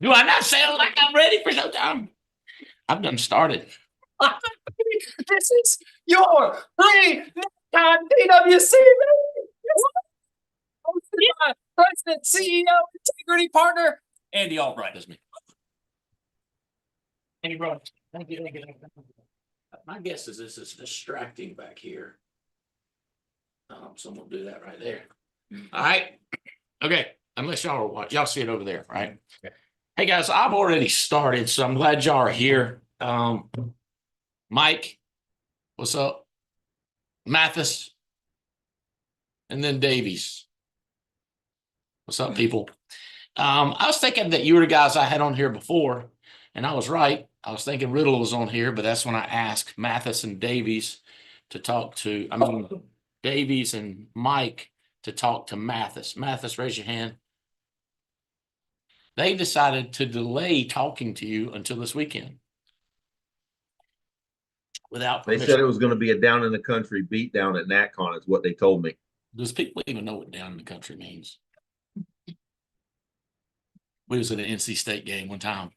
Do I not sound like I'm ready for showtime? I've done started. This is your pre-NatCon PWC. President, CEO, integrity partner, Andy Albright. That's me. Thank you, bro. Thank you. Thank you. My guess is this is distracting back here. Someone will do that right there. All right. Okay. Unless y'all are watching, y'all see it over there, right? Okay. Hey guys, I've already started, so I'm glad y'all are here. Mike, what's up? Mathis, and then Davies. What's up, people? I was thinking that you were the guys I had on here before, and I was right. I was thinking Riddle was on here, but that's when I asked Mathis and Davies to talk to, Davies and Mike to talk to Mathis. Mathis, raise your hand. They decided to delay talking to you until this weekend without They permission. said it was going to be a down in the country beat down at NatCon, is what they told me. Does people even know what down in the country means? We was at an NC State game one time,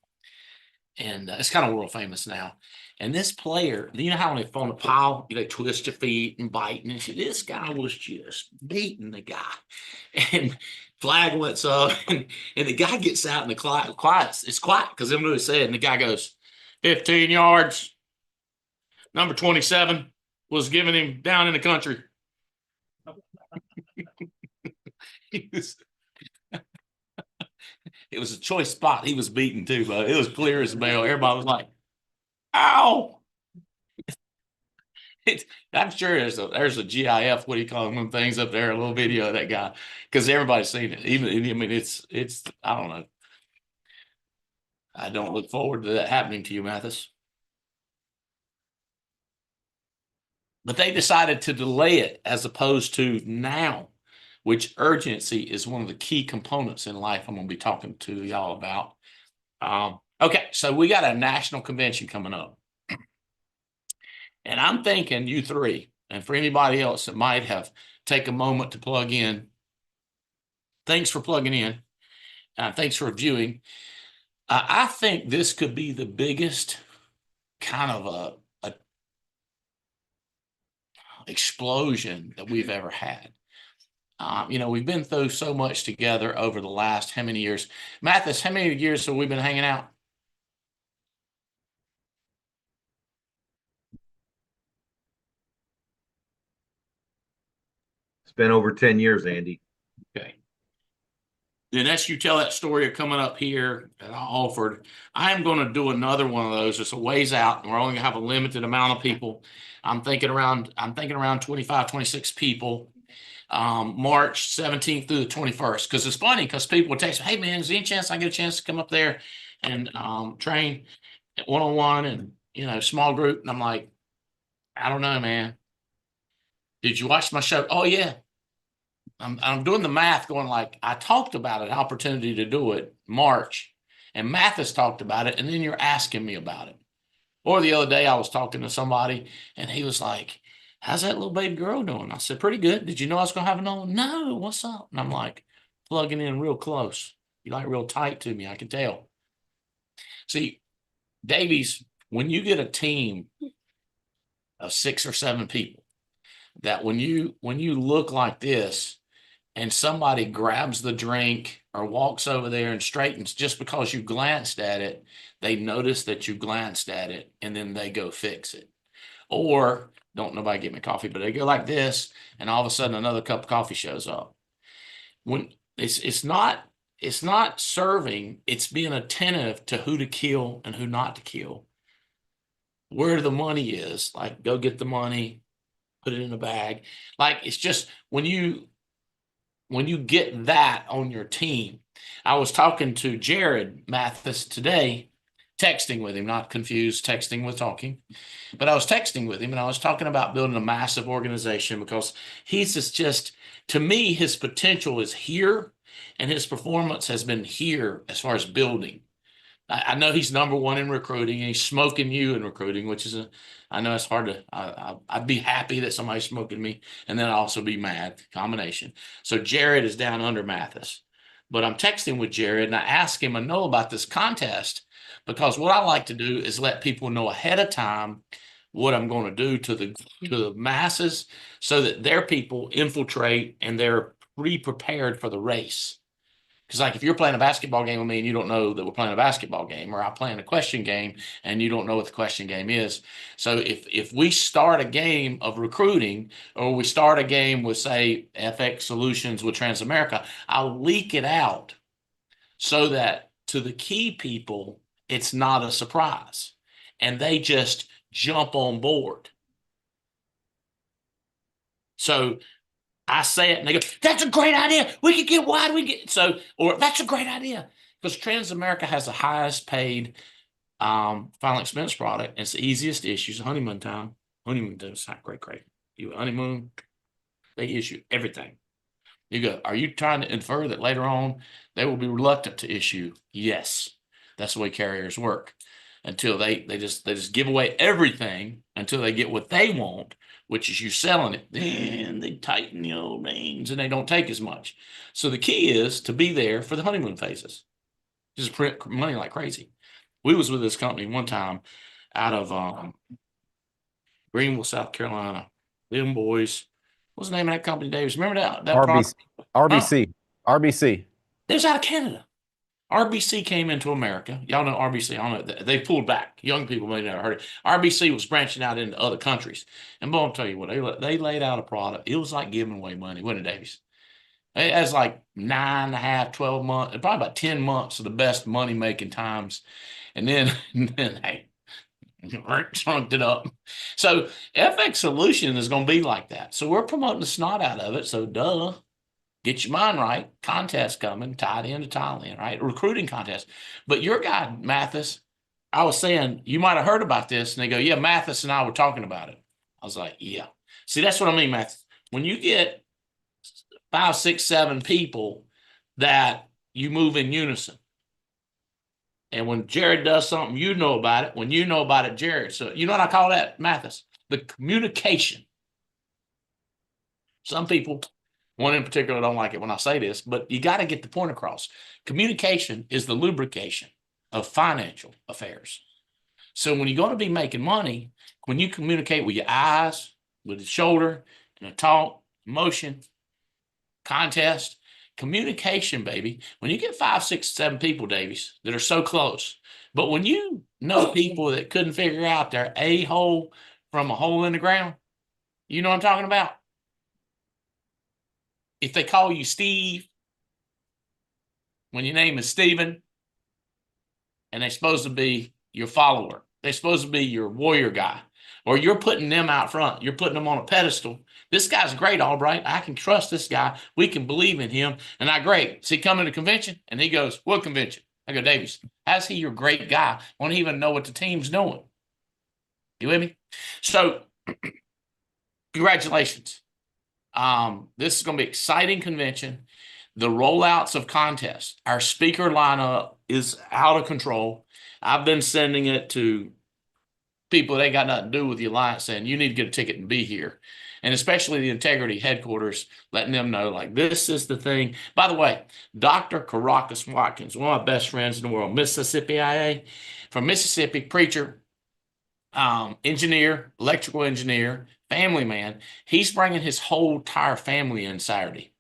and it's kind of world famous now. And this player, you know how when they fall in a pile, they twist your feet and bite, and shit, this guy was just beating the guy. And flag went up, and the guy gets out in the quiet. It's quiet because they don't know what he said. And the guy goes, 15 yards. Number 27 was giving him down in the country. It was a choice spot. He was beaten too, but it was clear as a bell. Everybody was like, ow. I'm sure there's a GIF, what do you call them things up there, a little video of that guy, because everybody's seen it. Even, I mean, it's I don't know. I don't look forward to that happening to you, Mathis. But they decided to delay it as opposed to now, which urgency is one of the key components in life I'm going to be talking to y'all about. Okay, so we got a national convention coming up. And I'm thinking you three, and for anybody else that might have take a moment to plug in, thanks for plugging in. Thanks for viewing. I think this could be the biggest kind of a explosion that we've ever had. We've been through so much together over the last how many years? Mathis, how many years have we been hanging out? It's been over 10 years, Andy. Okay. Then as you tell that story of coming up here that I offered, I am going to do another one of those. It's a ways out, and we're only going to have a limited amount of people. I'm thinking around 25, 26 people. March 17th through the 21st. Because it's funny, because people would text me, hey man, is there any chance I get a chance to come up there and train one-on-one and small group? And I'm like, I don't know, man. Did you watch my show? Oh yeah. I'm doing the math going like, I talked about an opportunity to do it March, and Mathis talked about it, and then you're asking me about it. Or the other day I was talking to somebody and he was like, how's that little baby girl doing? I said, pretty good. Did you know I was going to have another one? No, what's up? And I'm like, plugging in real close. You like real tight to me, I can tell. See, Davies, when you get a team of 6 or 7 people, that when you look like this, and somebody grabs the drink or walks over there and straightens just because you glanced at it, they notice that you glanced at it and then they go fix it. Or don't nobody get me coffee, but they go like this and all of a sudden another cup of coffee shows up. When it's not serving, it's being attentive to who to kill and who not to kill. Where the money is, like go get the money, put it in a bag. Like it's just when you get that on your team. I was talking to Jared Mathis today, texting with him, not confused, texting with talking, but I was texting with him and I was talking about building a massive organization because he's just, to me, his potential is here and his performance has been here as far as building. I know he's number one in recruiting and he's smoking you in recruiting, which is I know it's hard to, I'd be happy that somebody's smoking me and then I'd also be mad, combination. So Jared is down under Mathis. but I'm texting with Jared and I ask him, I know about this contest, because what I like to do is let people know ahead of time what I'm going to do to the masses, so that their people infiltrate and they're pre-prepared for the race. Because like if you're playing a basketball game with me and you don't know that we're playing a basketball game, or I'm playing a question game and you don't know what the question game is. So if we start a game of recruiting, or we start a game with, say, FX Solutions with Transamerica, I'll leak it out so that to the key people, it's not a surprise. And they just jump on board. So I say it and they go, that's a great idea. We could get wide. We get so, or that's a great idea. Because Transamerica has the highest paid final expense product. It's the easiest to issue. It's honeymoon time. Honeymoon time is not great. You honeymoon, they issue everything. You go, are you trying to infer that later on they will be reluctant to issue? Yes. That's the way carriers work. Until they just give away everything until they get what they want, which is you selling it. Then they tighten the old reins and they don't take as much. So the key is to be there for the honeymoon phases. Just print money like crazy. We was with this company one time out of Greenville, South Carolina. Them boys. What's the name of that company, Davis? Remember that RBC, product? RBC, RBC. It was out of Canada. RBC came into America. Y'all know RBC. I don't know. They pulled back. Young people may never heard it. RBC was branching out into other countries. And boy, I'll tell you what, they laid out a product. It was like giving away money, wasn't it, Davies? It has like 9.5, 12 months, probably about 10 months of the best money making times. And then hey, shrunk it up. So FX Solution is going to be like that. So we're promoting the snot out of it. So duh. Get your mind right. Contest coming, tied into Thailand, right? Recruiting contest. But your guy, Mathis, I was saying, you might have heard about this. And they go, yeah, Mathis and I were talking about it. I was like, yeah. See, that's what I mean, Mathis. When you get 5, 6, 7 people that you move in unison. And when Jared does something, you know about it. When you know about it, Jared. So you know what I call that, Mathis? The communication. Some people, one in particular, don't like it when I say this, but you got to get the point across. Communication is the lubrication of financial affairs. So when you're going to be making money, when you communicate with your eyes, with the shoulder, and a talk, motion, contest, communication, baby. When you get 5, 6, 7 people, Davies, that are so close, but when you know people that couldn't figure out their a-hole from a hole in the ground, you know what I'm talking about? If they call you Steve, when your name is Steven, and they're supposed to be your follower, they're supposed to be your warrior guy, or you're putting them out front, you're putting them on a pedestal. This guy's great, Albright. I can trust this guy. We can believe in him. And I great. So he come to the convention and he goes, what convention? I go, Davies, how's he your great guy? Won't even know what the team's doing. You with me? So congratulations. This is going to be an exciting convention. The rollouts of contests. Our speaker lineup is out of control. I've been sending it to people that ain't got nothing to do with the alliance saying, you need to get a ticket and be here. And especially the integrity headquarters, letting them know, like, this is the thing. By the way, Dr. Caracas Watkins, one of my best friends in the world, Mississippi IA, from Mississippi, preacher, engineer, electrical engineer, family man. He's bringing his whole entire family in Saturday.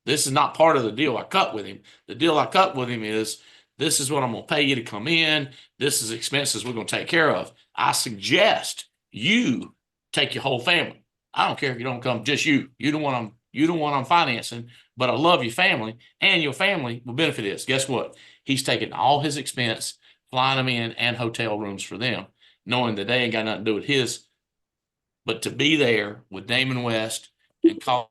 This is not part of the deal I cut with him. The deal I cut with him is, this is what I'm going to pay you to come in. This is expenses we're going to take care of. I suggest you take your whole family. I don't care if you don't come, just you. You don't want I'm financing, but I love your family, and your family will benefit this. Guess what? He's taking all his expense, flying them in, and hotel rooms for them, knowing that they ain't got nothing to do with his. But to be there with Damon West and call.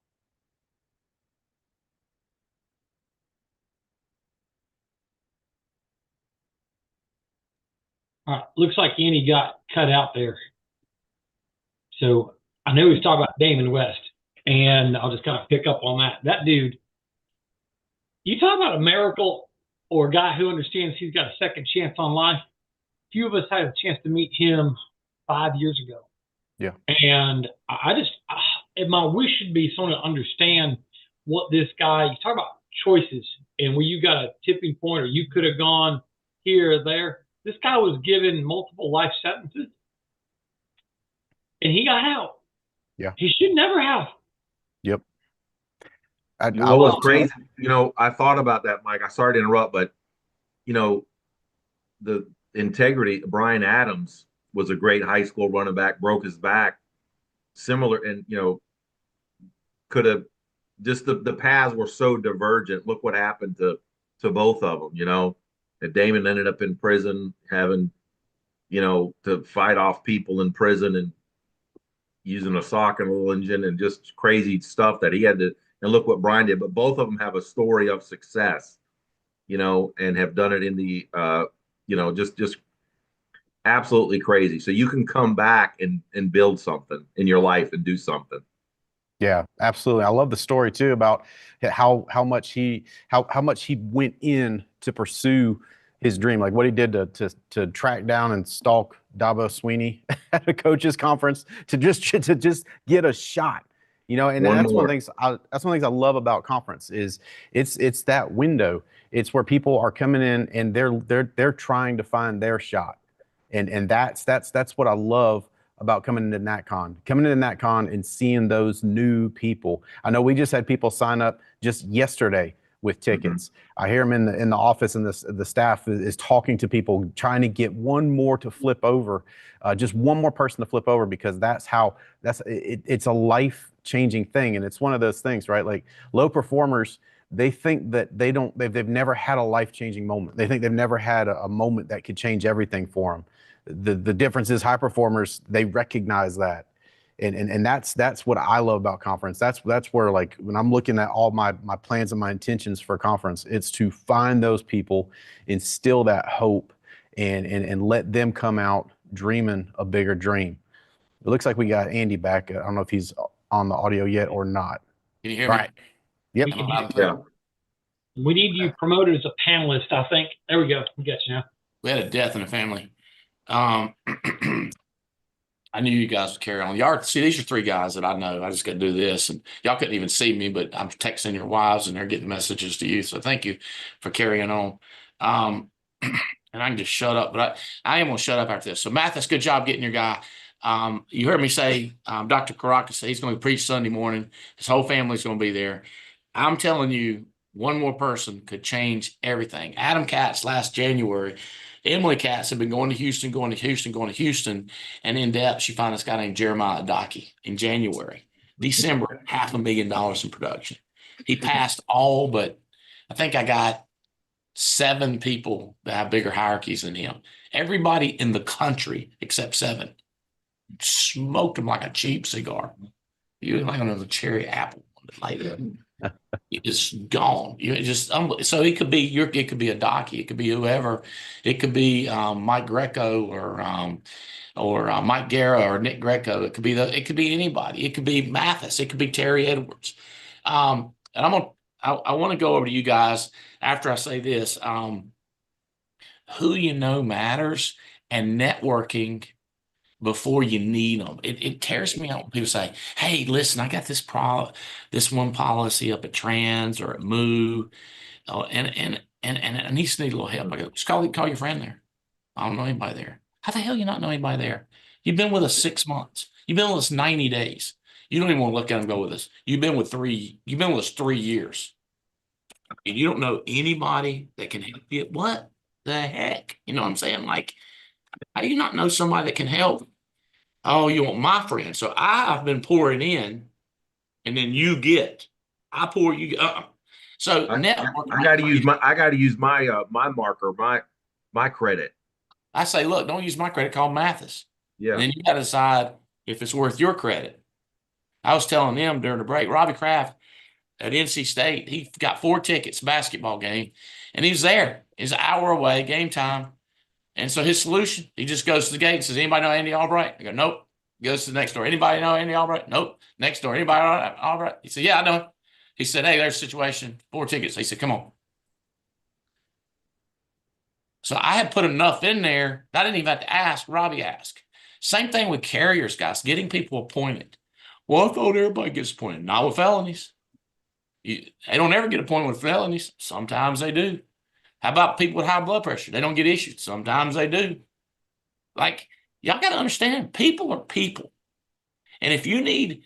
Looks like Andy got cut out there. So I know he's talking about Damon West, and I'll just kind of pick up on that. That dude, you talk about a miracle or a guy who understands he's got a second chance on life. Few of us had a chance to meet him 5 years ago. Yeah. And my wish should be someone to understand what this guy, you talk about choices. and where you got a tipping point or you could have gone here or there. This guy was given multiple life sentences and he got out. Yeah. He should never have. Yep. I What was love crazy, I thought about that, Mike. I sorry to interrupt, but the integrity, Brian Adams was a great high school running back, broke his back, similar, and could have just the paths were so divergent. Look what happened to both of them, and Damon ended up in prison having, to fight off people in prison and using a sock and a little engine and just crazy stuff that he had to, and look what Brian did. But both of them have a story of success, and have done it in the, just absolutely crazy. So you can come back and build something in your life and do something. Yeah, absolutely. I love the story too about how much he went in to pursue his dream, like what he did to track down and stalk Dabo Sweeney at a coaches conference to just get a shot. And that's one of the things I love about conference is it's that window. It's where people are coming in and they're trying to find their shot. And that's what I love about coming into NatCon and seeing those new people. I know we just had people sign up just yesterday with tickets. I hear them in the office, and the staff is talking to people, trying to get one more to flip over, just one more person to flip over, because it's a life-changing thing. And it's one of those things, right? Like low performers, they think that they've never had a life-changing moment. They think they've never had a moment that could change everything for them. The difference is high performers, they recognize that. And that's what I love about conference. That's where, like, when I'm looking at all my plans and my intentions for conference, it's to find those people, instill that hope, and let them come out dreaming a bigger dream. It looks like we got Andy back. I don't know if he's on the audio yet or not. Can you hear me? Right. Yep. Yeah. We need you promoted as a panelist, I think. There we go. We got you now. We had a death in the family. I knew you guys would carry on. Y'all see, these are three guys that I know. I just got to do this, and y'all couldn't even see me, but I'm texting your wives, and they're getting messages to you. So thank you for carrying on. And I can just shut up, but I am gonna shut up after this. So Mathis, good job getting your guy. You heard me say, Dr. Caracas, he's going to preach Sunday morning. His whole family's going to be there. I'm telling you, one more person could change everything. Adam Katz last January. Emily Katz had been going to Houston, and in depth, she found this guy named Jeremiah Adaki in January. December, $500,000 in production. He passed all but, I think I got 7 people that have bigger hierarchies than him. Everybody in the country except 7 smoked him like a cheap cigar. You like another cherry apple later. It's gone. You just so it could be it could be a Docky, it could be whoever, it could be Mike Greco or Mike Guerra or Nick Greco. It could be anybody. It could be Mathis. It could be Terry Edwards. And I want to go over to you guys after I say this. Who matters, and networking before you need them. It tears me out when people say, "Hey, listen, I got this one policy up at Trans or at Moo, and I need a little help." I go, just call your friend there. I don't know anybody there. How the hell you not know anybody there? You've been with us 6 months. You've been with us 90 days. You don't even want to look at them and go with us. You've been with us 3 years. And you don't know anybody that can help you. What the heck? You know what I'm saying? Like, how do you not know somebody that can help? Oh, you want my friend. So I've been pouring in, and then you get. I pour, you get. So I network. got to use my marker, my credit. I say, look, don't use my credit. Call Mathis. Yeah. And then you got to decide if it's worth your credit. I was telling them during the break, Robbie Kraft at NC State, he got 4 tickets, basketball game, and he was there. It's an hour away, game time. And so his solution, he just goes to the gate and says, "Anybody know Andy Albright?" I go, "Nope." He goes to the next door. "Anybody know Andy Albright?" "Nope." Next door. "Anybody know Albright?" He said, "Yeah, I know him." He said, "Hey, there's a situation, 4 tickets." He said, "Come on." So I had put enough in there that I didn't even have to ask. Robbie asked. Same thing with carriers, guys, getting people appointed. Well, I thought everybody gets appointed. Not with felonies. They don't ever get appointed with felonies. Sometimes they do. How about people with high blood pressure? They don't get issued. Sometimes they do. Like, y'all got to understand, people are people. And if you need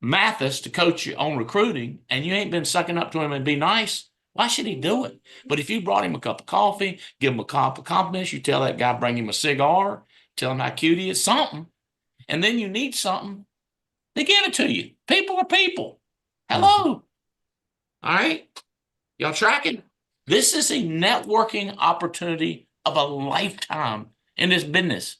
Mathis to coach you on recruiting and you ain't been sucking up to him and be nice, why should he do it? But if you brought him a cup of coffee, give him a cup of compliments, you tell that guy, bring him a cigar, tell him how cute he is, something, and then you need something, they give it to you. People are people. Hello. All right. Y'all tracking? This is a networking opportunity of a lifetime in this business.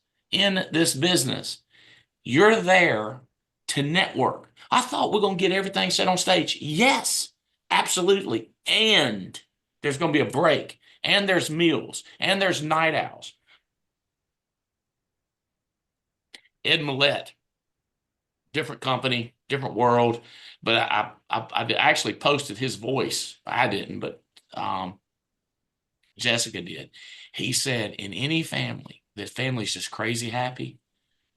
You're there to network. I thought we're going to get everything set on stage. Yes, absolutely. And there's going to be a break, and there's meals, and there's night owls. Ed Millette, different company, different world, but I actually posted his voice. I didn't, but Jessica did. He said, in any family, that family's just crazy happy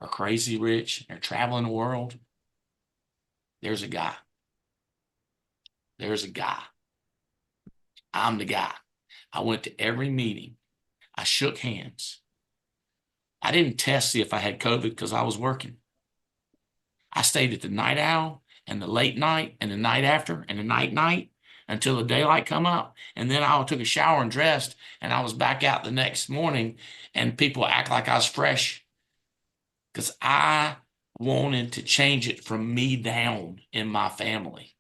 or crazy rich, they're traveling the world, there's a guy. There's a guy. I'm the guy. I went to every meeting. I shook hands. I didn't test to see if I had COVID because I was working. I stayed at the night owl and the late night and the night after and the night until the daylight come up. And then I took a shower and dressed, and I was back out the next morning, and people act like I was fresh because I wanted to change it from me down in my family.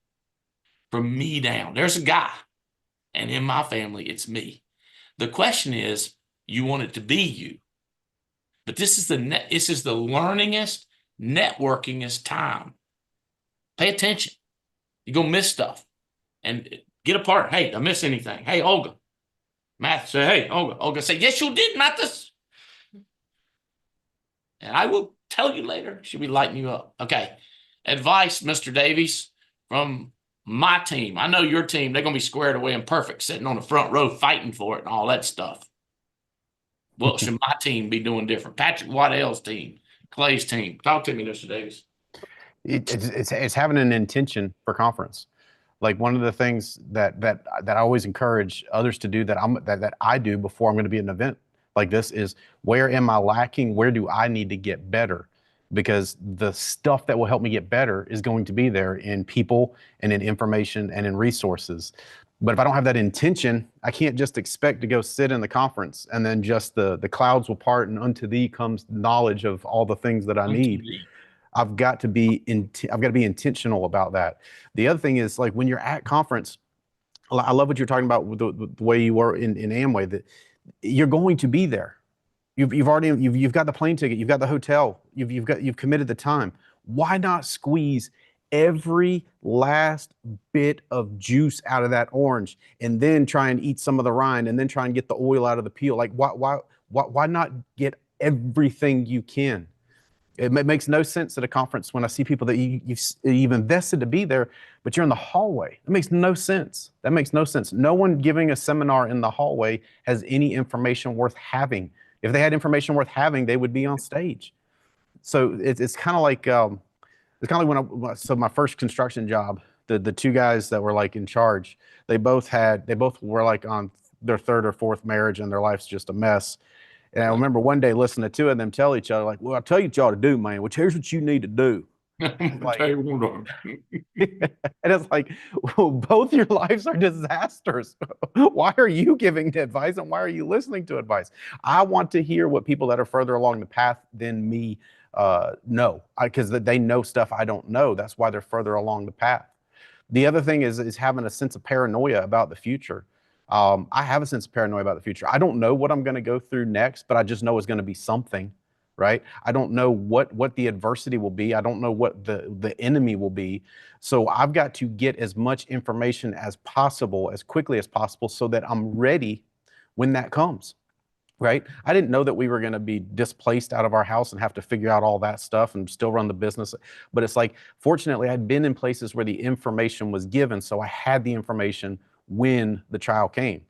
From me down. There's a guy, and in my family, it's me. The question is, you want it to be you. But this is the learningest, networkingest time. Pay attention. You're going to miss stuff. And get apart. Hey, did I miss anything? Hey, Olga. Matt, say, hey, Olga. Olga, say, yes, you did, Mathis. And I will tell you later. She'll be lighting you up. Okay. Advice, Mr. Davies, from my team. I know your team, they're going to be squared away and perfect, sitting on the front row fighting for it and all that stuff. What should my team be doing different? Patrick Waddell's team, Clay's team. Talk to me, Mr. Davies. It's having an intention for conference. Like, one of the things that I always encourage others to do that I do before I'm going to be at an event like this is, where am I lacking? Where do I need to get better? Because the stuff that will help me get better is going to be there in people and in information and in resources. But if I don't have that intention, I can't just expect to go sit in the conference and then just the clouds will part and unto thee comes knowledge of all the things that I need. I've got to be intentional about that. The other thing is, like, when you're at conference, I love what you're talking about with the way you were in Amway, that you're going to be there. You've got the plane ticket, you've got the hotel, you've committed the time. Why not squeeze every last bit of juice out of that orange and then try and eat some of the rind and then try and get the oil out of the peel? Like, why not get everything you can? It makes no sense at a conference when I see people that you've invested to be there, but you're in the hallway. It makes no sense. That makes no sense. No one giving a seminar in the hallway has any information worth having. If they had information worth having, they would be on stage. So it's kind of like when my first construction job, the two guys that were like in charge, they both were like on their third or fourth marriage and their life's just a mess. And I remember one day listening to two of them tell each other, like, well, I'll tell you what y'all to do, man, which here's what you need to do. Like, and it's like, well, both your lives are disasters. Why are you giving advice and why are you listening to advice? I want to hear what people that are further along the path than me know, because they know stuff I don't know. That's why they're further along the path. The other thing is having a sense of paranoia about the future. I have a sense of paranoia about the future. I don't know what I'm going to go through next, but I just know it's going to be something, right? I don't know what the adversity will be. I don't know what the enemy will be. So I've got to get as much information as possible, as quickly as possible, so that I'm ready when that comes, right? I didn't know that we were going to be displaced out of our house and have to figure out all that stuff and still run the business. But it's like, fortunately, I'd been in places where the information was given, so I had the information when the trial came.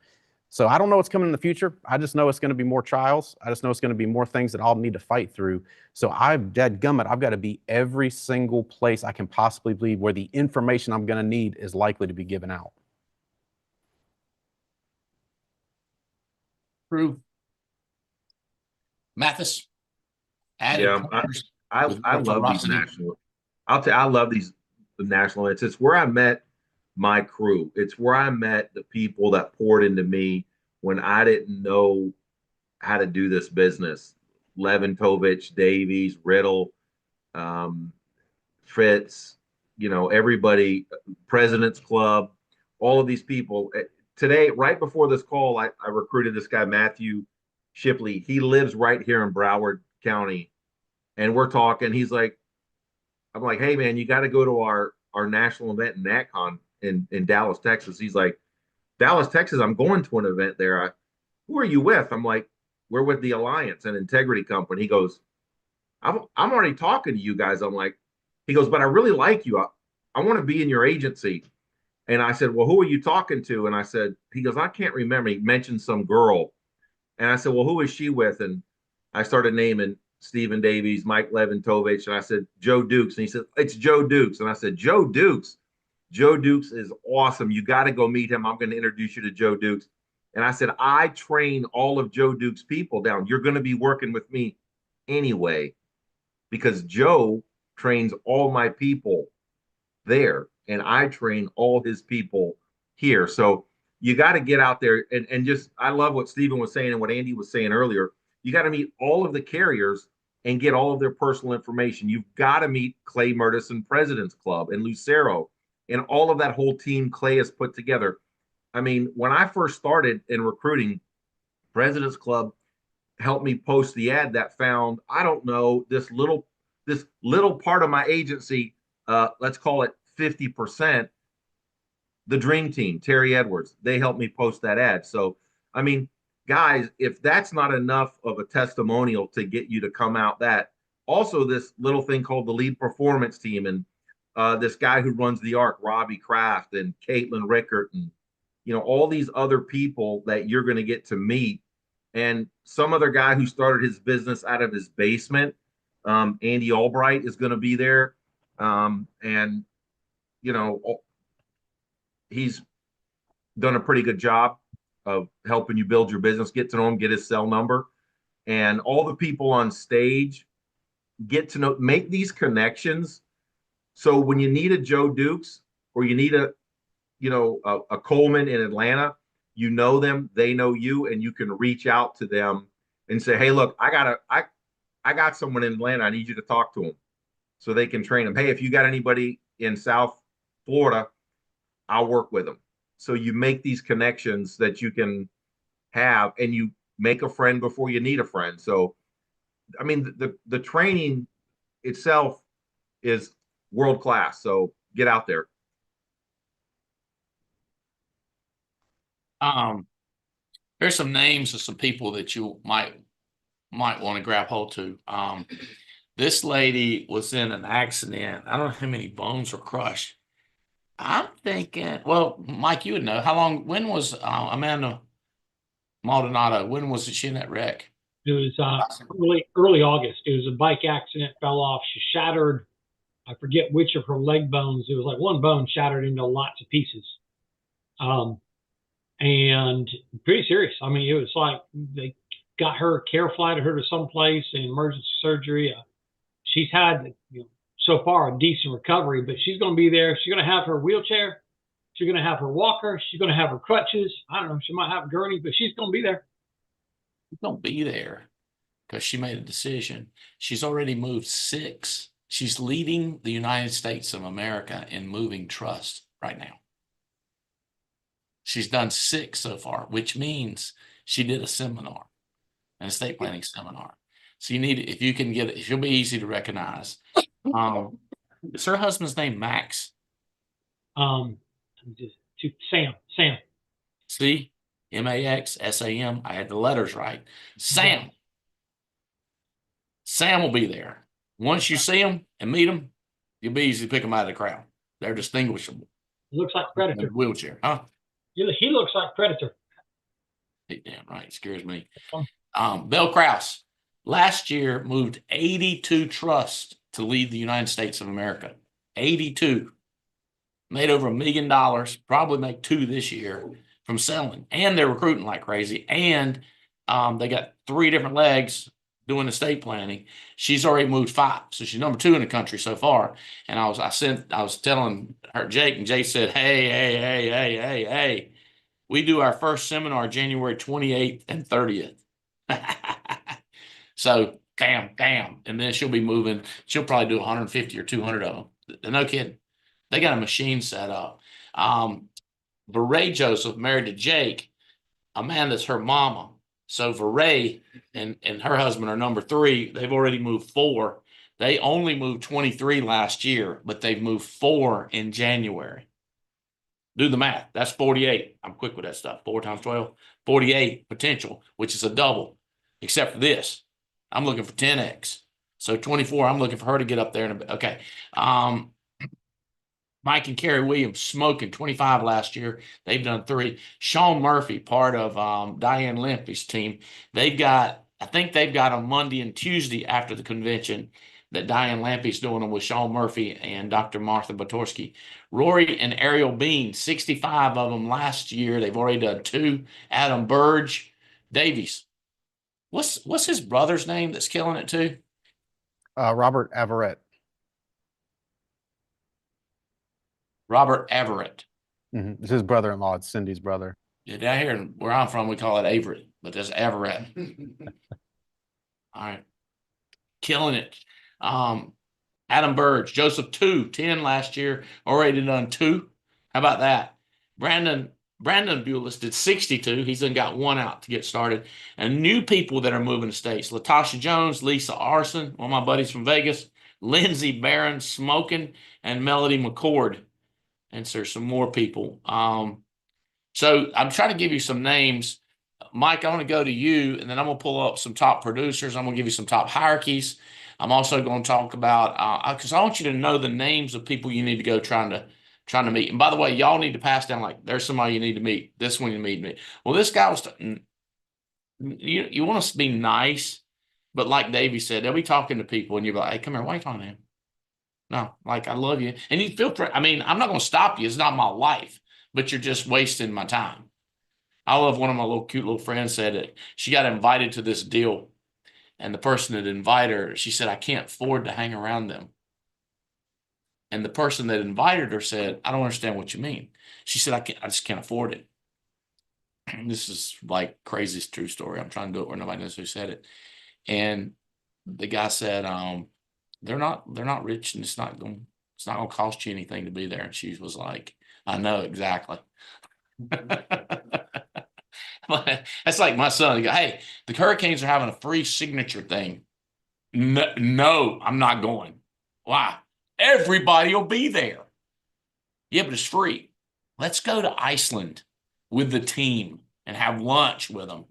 So I don't know what's coming in the future. I just know it's going to be more trials. I just know it's going to be more things that I'll need to fight through. So I've got to be every single place I can possibly be where the information I'm going to need is likely to be given out. True. Mathis, added Yeah, partners I with I more love these ferocity. national. I love these the national events. It's where I met my crew. It's where I met the people that poured into me when I didn't know how to do this business. Leventovich, Davies, Riddle, um, Fritz, everybody, President's Club, all of these people. Today, right before this call, I recruited this guy, Matthew Shipley. He lives right here in Broward County. And we're talking. I'm like, hey man, you got to go to our national event in NatCon in Dallas, Texas. He's like, Dallas, Texas, I'm going to an event there. Who are you with? I'm like, we're with the Alliance and Integrity Company. He goes, I'm already talking to you guys. I'm like, he goes, but I really like you. I want to be in your agency. And I said, well, who are you talking to? And I said, he goes, I can't remember. He mentioned some girl. And I said, well, who is she with? And I started naming Stephen Davies, Mike Leventovich. And I said, Joe Dukes. And he said, it's Joe Dukes. And I said, Joe Dukes. Joe Dukes is awesome. You got to go meet him. I'm going to introduce you to Joe Dukes. And I said, I train all of Joe Dukes' people down. You're going to be working with me anyway, because Joe trains all my people there, and I train all his people here. So you got to get out there and just, I love what Stephen was saying and what Andy was saying earlier. You got to meet all of the carriers and get all of their personal information. You've got to meet Clay Murdison, President's Club, and Lucero, and all of that whole team Clay has put together. I mean, when I first started in recruiting, President's Club helped me post the ad that found, I don't know, this little part of my agency, let's call it 50%, the dream team, Terry Edwards, they helped me post that ad. So, I mean, guys, if that's not enough of a testimonial to get you to come out, that also this little thing called the lead performance team, and this guy who runs the ARC, Robbie Kraft, and Caitlin Rickert, and all these other people that you're going to get to meet. And some other guy who started his business out of his basement, Andy Albright, is going to be there. And he's done a pretty good job of helping you build your business. Get to know him, get his cell number, and all the people on stage, get to know, make these connections. So when you need a Joe Dukes, or you need a Coleman in Atlanta, them, they know you, and you can reach out to them and say, hey, look, I got someone in Atlanta. I need you to talk to them so they can train them. Hey, if you got anybody in South Florida, I'll work with them. So you make these connections that you can have, and you make a friend before you need a friend. So, I mean, the training itself is world class. So get out there. There's some names of some people that you might want to grab hold to. This lady was in an accident. I don't know how many bones were crushed. I'm thinking, well, Mike, you would know. When was Amanda Maldonado? When was she in that wreck? It was early August. It was a bike accident, fell off. She shattered, I forget which of her leg bones. It was like one bone shattered into lots of pieces. And pretty serious. I mean, it was like they got her, care flighted her to someplace in emergency surgery. She's had, so far a decent recovery, but she's going to be there. She's going to have her wheelchair. She's going to have her walker. She's going to have her crutches. I don't know. She might have a gurney, but she's going to be there. She's going to be there because she made a decision. She's already moved 6. She's leading the United States of America in moving trust right now. She's done 6 so far, which means she did a seminar, an estate planning seminar. So you need, if you can get it, she'll be easy to recognize. Is her husband's name Max? Sam. See, Maxsam. I had the letters right. Sam. Sam will be there. Once you see him and meet him, you'll be easy to pick them out of the crowd. They're distinguishable. Looks like Predator. Wheelchair, huh? He looks like Predator. Damn right, it scares me. Bill Krause last year moved 82 trusts to lead the United States of America. 82. Made over $1 million, probably make 2 this year from selling. And they're recruiting like crazy. And they got 3 different legs doing estate planning. She's already moved 5. So she's number 2 in the country so far. And I was telling her Jake, and Jake said, hey. We do our first seminar January 28th and 30th. So damn. And then she'll be moving. She'll probably do 150 or 200 of them. No kidding. They got a machine set up. Veray Joseph married to Jake. Amanda's her mama. So Veray and her husband are number 3. They've already moved 4. They only moved 23 last year, but they've moved 4 in January. Do the math. That's 48. I'm quick with that stuff. 4 times 12, 48 potential, which is a double, except for this. I'm looking for 10x. So 24, I'm looking for her to get up there. Okay. Mike and Carrie Williams smoking 25 last year. They've done 3. Sean Murphy, part of Diane Limpy's team. I think they've got on Monday and Tuesday after the convention that Diane Lampy's doing them with Sean Murphy and Dr. Martha Batorsky. Rory and Ariel Bean, 65 of them last year. They've already done 2. Adam Burge, Davies. What's his brother's name that's killing it too? Robert Everett. Robert Everett. It's his brother-in-law. It's Cindy's brother. Yeah, down here where I'm from, we call it Avery, but there's Everett. All right. Killing it. Adam Burge, Joseph 10 last year, already done 2. How about that? Brandon Bulis did 62. He's done got 1 out to get started. And new people that are moving to states. Latasha Jones, Lisa Arson, one of my buddies from Vegas, Lindsay Barron, Smoking, and Melody McCord. And so there's some more people. So I'm trying to give you some names. Mike, I want to go to you, and then I'm going to pull up some top producers. I'm going to give you some top hierarchies. I'm also going to talk about, because I want you to know the names of people you need to go trying to meet. And by the way, y'all need to pass down, like, there's somebody you need to meet. This one you need to meet. Well, this guy was, you want to be nice, but like Davey said, they'll be talking to people, and you're like, hey, come here, why are you talking to him? No, like, I love you. And you feel, I mean, I'm not going to stop you. It's not my life, but you're just wasting my time. I love one of my cute little friends said that she got invited to this deal, and the person that invited her, she said, I can't afford to hang around them. And the person that invited her said, I don't understand what you mean. She said, I just can't afford it. And this is like craziest true story. I'm trying to do it where nobody knows who said it. And the guy said, they're not rich, and it's not gonna cost you anything to be there. And she was like, I know exactly. That's like my son. He go, hey, the Hurricanes are having a free signature thing. No, I'm not going. Why? Everybody will be there. Yeah, but it's free. Let's go to Iceland with the team and have lunch with them.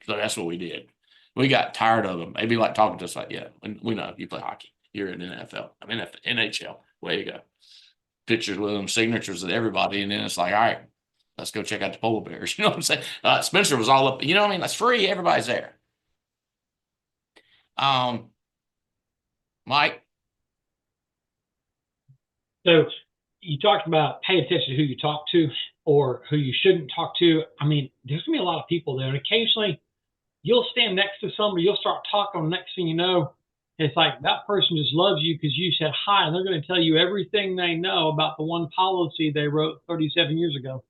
So that's what we did. We got tired of them. They'd be like talking to us like, yeah, we know you play hockey. You're in the NFL. I mean, NHL. Way to go. Pictures with them, signatures with everybody. And then it's like, all right, let's go check out the polar bears. You know what I'm saying? Spencer was all up. You know what I mean? That's free. Everybody's there. Mike. So you talked about pay attention to who you talk to or who you shouldn't talk to. I mean, there's gonna be a lot of people there, and occasionally you'll stand next to somebody, you'll start talking, next thing you know, it's like that person just loves you because you said hi, and they're going to tell you everything they know about the one policy they wrote 37 years ago.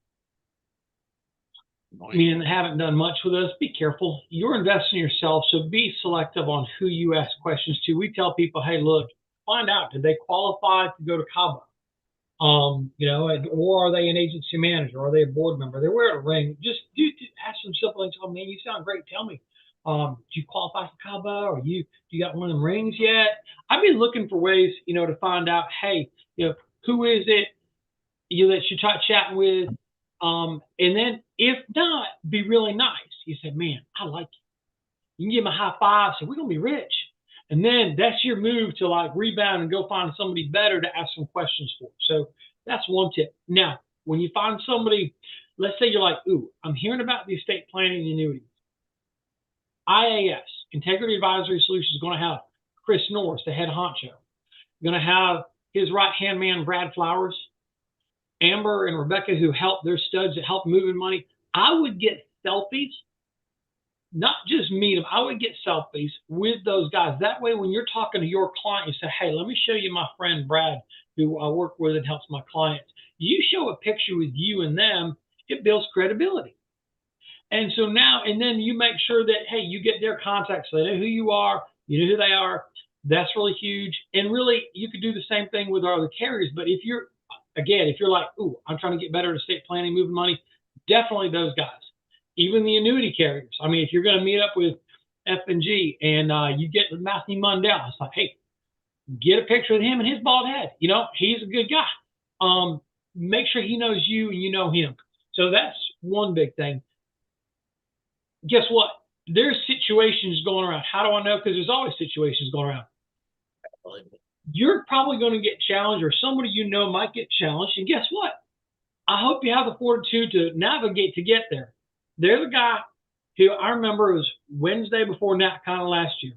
Meaning they haven't done much with us. Be careful. You're investing in yourself, so be selective on who you ask questions to. We tell people, hey, look, find out, did they qualify to go to Cabo? You know, or are they an agency manager? Are they a board member? They're wearing a ring. Just ask them simple things. Oh, man, you sound great. Tell me, do you qualify for Cabo? Or you got one of them rings yet? I've been looking for ways, you know, to find out, hey, you know, who is it you that you start chatting with? And then if not, be really nice. You say, man, I like you. You can give them a high five. So we're going to be rich. And then that's your move to like rebound and go find somebody better to ask some questions for. So that's one tip. Now, when you find somebody let's say you're like, ooh, I'm hearing about the estate planning and annuities. IAS, Integrity Advisory Solutions, is going to have Chris Norris, the head honcho. Going to have his right-hand man, Brad Flowers, Amber and Rebecca, who help, their studs that help moving money. I would get selfies, not just meet them. I would get selfies with those guys. That way, when you're talking to your client, you say, hey, let me show you my friend Brad, who I work with and helps my clients. You show a picture with you and them, it builds credibility. And so now, and then you make sure that, hey, you get their contacts, so they know who you are, you know who they are. That's really huge. And really, you could do the same thing with our other carriers. But if you're, again, if you're like, ooh, I'm trying to get better at estate planning, moving money, definitely those guys. Even the annuity carriers. I mean, if you're going to meet up with F&G and you get Matthew Mundell, it's like, hey, get a picture of him and his bald head. You know, he's a good guy. Make sure he knows you and you know him. So that's one big thing. Guess what? There's situations going around. How do I know? Because there's always situations going around. You're probably going to get challenged, or somebody you know might get challenged. And guess what? I hope you have the fortitude to navigate to get there. There's a guy who I remember it was Wednesday before NatCon last year.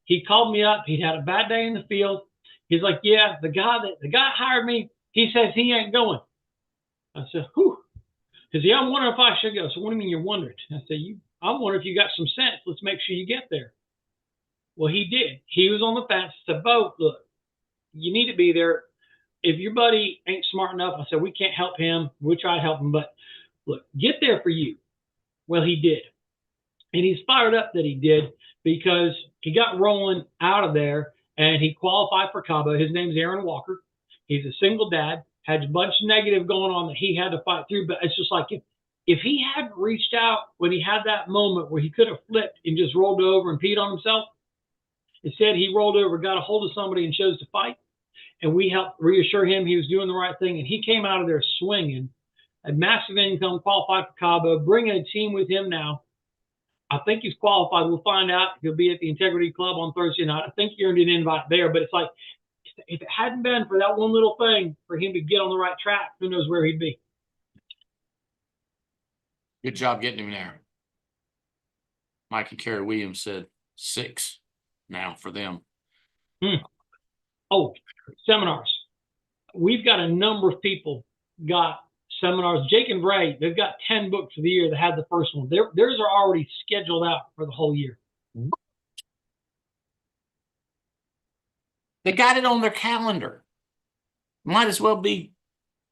He called me up. He'd had a bad day in the field. He's like, yeah, the guy hired me, he says he ain't going. I said, whew. He said, yeah, I'm wondering if I should go. So what do you mean you're wondering? I said, I'm wondering if you got some sense. Let's make sure you get there. Well, he did. He was on the fence. I said, Bo, look, you need to be there. If your buddy ain't smart enough, I said, we can't help him. We'll try to help him. But look, get there for you. Well, he did. And he's fired up that he did, because he got rolling out of there and he qualified for Cabo. His name's Aaron Walker. He's a single dad, had a bunch of negative going on that he had to fight through. But it's just like, if he hadn't reached out when he had that moment where he could have flipped and just rolled over and peed on himself, instead he rolled over, got a hold of somebody and chose to fight. And we helped reassure him he was doing the right thing. And he came out of there swinging, a massive income, qualified for Cabo, bringing a team with him now. I think he's qualified. We'll find out. He'll be at the Integrity Club on Thursday night. I think he earned an invite there. But it's like, if it hadn't been for that one little thing for him to get on the right track, who knows where he'd be. Good job getting him there. Mike and Kerry Williams said 6 now for them. Oh, seminars. We've got a number of people got seminars. Jake and Bray, they've got 10 books for the year that had the first one. Theirs are already scheduled out for the whole year. They got it on their calendar. Might as well be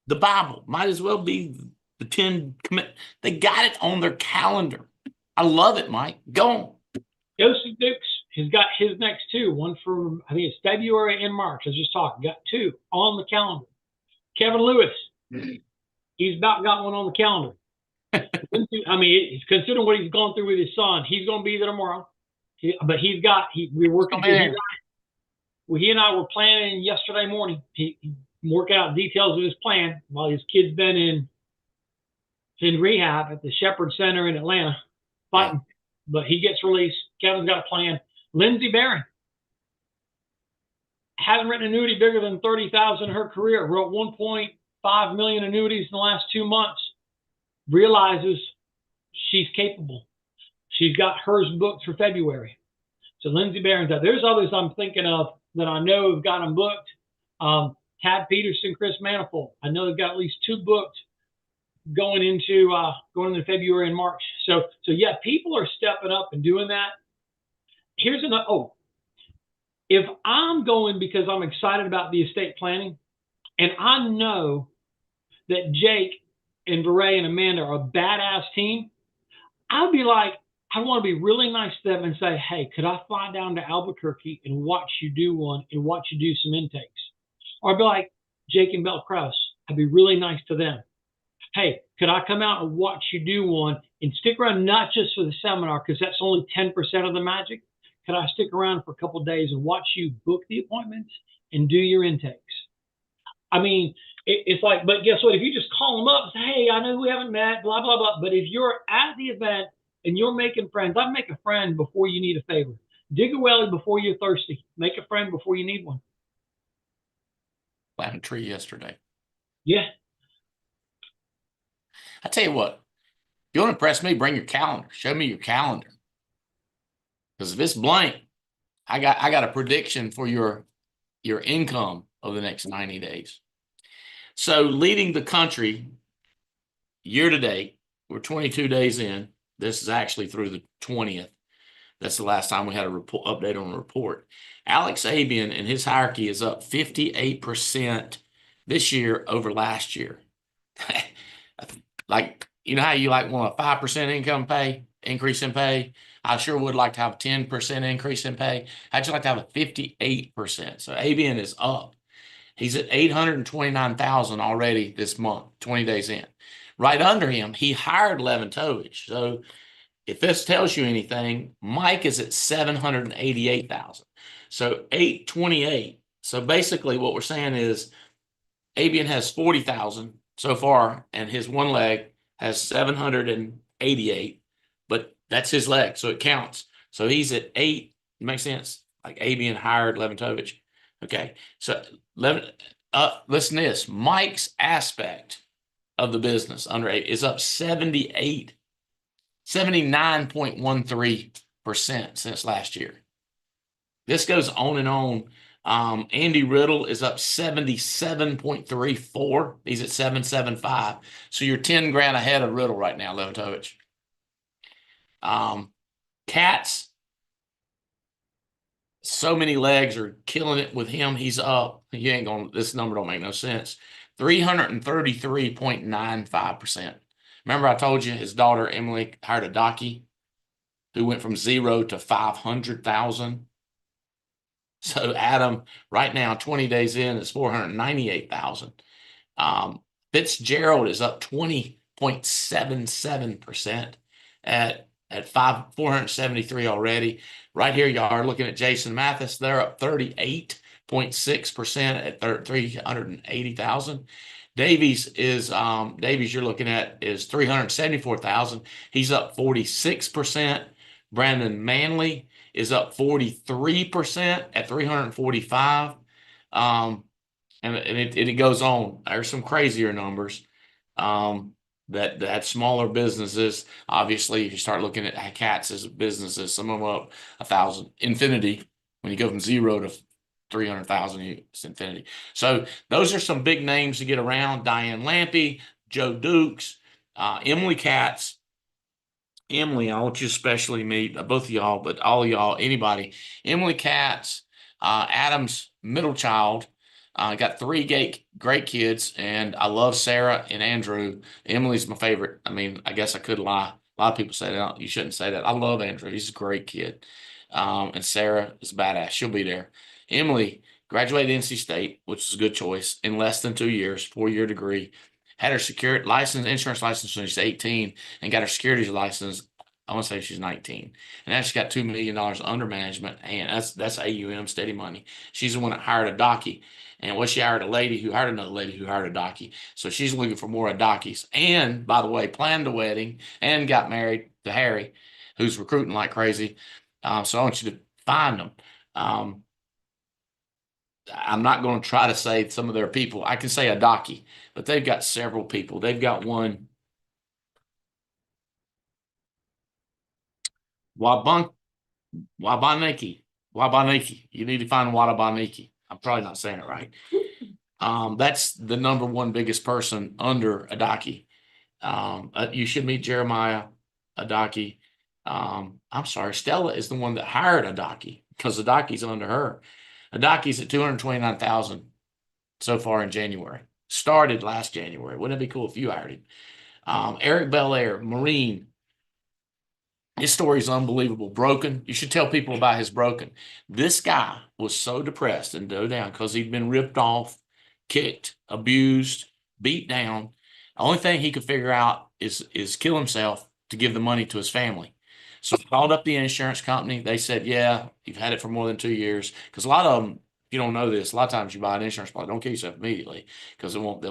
the Bible. Might as well be the 10 commandments. They got it on their calendar. I love it, Mike. Go on. Joseph Dukes has got his next 2. One for, I think it's February and March. I was just talking. Got 2 on the calendar. Kevin Lewis, he's about got one on the calendar. I mean, he's considering what he's gone through with his son. He's going to be there tomorrow. But we're working. He and I were planning yesterday morning. He working out details of his plan while his kid's been in rehab at the Shepherd Center in Atlanta fighting. But he gets released. Kevin's got a plan. Lindsey Barron hasn't written an annuity bigger than 30,000 in her career. Wrote 1.5 million annuities in the last 2 months. Realizes she's capable. She's got hers booked for February. So Lindsey Barron's out. There's others I'm thinking of that I know have got them booked. Tad Peterson, Chris Manifold. I know they've got at least 2 booked going into February and March. So yeah, people are stepping up and doing that. Here's another. Oh, if I'm going because I'm excited about the estate planning, and I know that Jake and Beret and Amanda are a badass team, I'd be like, I want to be really nice to them and say, hey, could I fly down to Albuquerque and watch you do one and watch you do some intakes? Or I'd be like, Jake and Belle Krause, I'd be really nice to them. Hey, could I come out and watch you do one and stick around, not just for the seminar, because that's only 10% of the magic. Could I stick around for a couple of days and watch you book the appointments and do your intakes? I mean, it's like, but guess what? If you just call them up and say, hey, I know we haven't met, blah, blah, blah. But if you're at the event and you're making friends, I'd make a friend before you need a favor. Dig a welly before you're thirsty. Make a friend before you need one. Planted a tree yesterday. Yeah. I tell you what, if you want to impress me, bring your calendar. Show me your calendar. Because if it's blank, I got a prediction for your income over the next 90 days. So leading the country year to date, we're 22 days in. This is actually through the 20th. That's the last time we had a update on the report. Alex Abian and his hierarchy is up 58% this year over last year. Like, you know how you like want a 5% income pay increase in pay? I sure would like to have a 10% increase in pay. I'd just like to have a 58%. So Abian is up. He's at 829,000 already this month, 20 days in. Right under him, he hired Leventovich. So if this tells you anything, Mike is at 788,000. So 828. So basically what we're saying is Abian has 40,000 so far, and his one leg has 788, but that's his leg, so it counts. So he's at 8. Makes sense? Like Abian hired Leventovich. Okay. So listen to this. Mike's aspect of the business under 8 is up 79.13% since last year. This goes on and on. Andy Riddle is up 77.34. He's at 775. So you're 10 grand ahead of Riddle right now, Leventovich. Katz, so many legs are killing it with him. He's up. You ain't going, this number don't make no sense. 333.95%. Remember I told you his daughter Emily hired a docky who went from 0 to 500,000. So Adam, right now, 20 days in, is 498,000. Fitzgerald is up 20.77% at 473 already. Right here, y'all are looking at Jason Mathis. They're up 38.6% at 380,000. Davies is Davies you're looking at is 374,000. He's up 46%. Brandon Manley is up 43% at 345. And it goes on. There's some crazier numbers that smaller businesses. Obviously, if you start looking at Katz's businesses, some of them up 1,000. Infinity, when you go from 0 to 300,000, it's infinity. So those are some big names to get around. Diane Lampy, Joe Dukes, Emily Katz. Emily, I want you to especially meet both of y'all, but all of y'all, anybody. Emily Katz, Adam's middle child, got 3 great kids, and I love Sarah and Andrew. Emily's my favorite. I mean, I guess I could lie. A lot of people say that. You shouldn't say that. I love Andrew. He's a great kid. And Sarah is badass. She'll be there. Emily graduated NC State, which is a good choice, in less than 2 years, 4-year degree. Had her insurance license when she's 18, and got her securities license. I want to say she's 19, and now she's got $2 million under management, and that's AUM, steady money. She's the one that hired a docky, and she hired a lady who hired another lady who hired a docky. So she's looking for more dockies. And by the way, planned a wedding and got married to Harry, who's recruiting like crazy. So I want you to find them. I'm not going to try to say some of their people. I can say a docky, but they've got several people. They've got one. Wabaneki. You need to find Wadabaneki. I'm probably not saying it right. That's the number one biggest person under Adaki. You should meet Jeremiah Adaki. I'm sorry, Stella is the one that hired Adaki because Adaki's under her. Adaki's at 229,000 so far in January. Started last January. Wouldn't it be cool if you hired him? Eric Belair, Marine. His story is unbelievable. Broken. You should tell people about his broken. This guy was so depressed and go down because he'd been ripped off, kicked, abused, beat down. The only thing he could figure out is kill himself to give the money to his family. So he called up the insurance company. They said, yeah, you've had it for more than 2 years. Because a lot of them, if you don't know this, a lot of times you buy an insurance policy, don't kill yourself immediately because they won't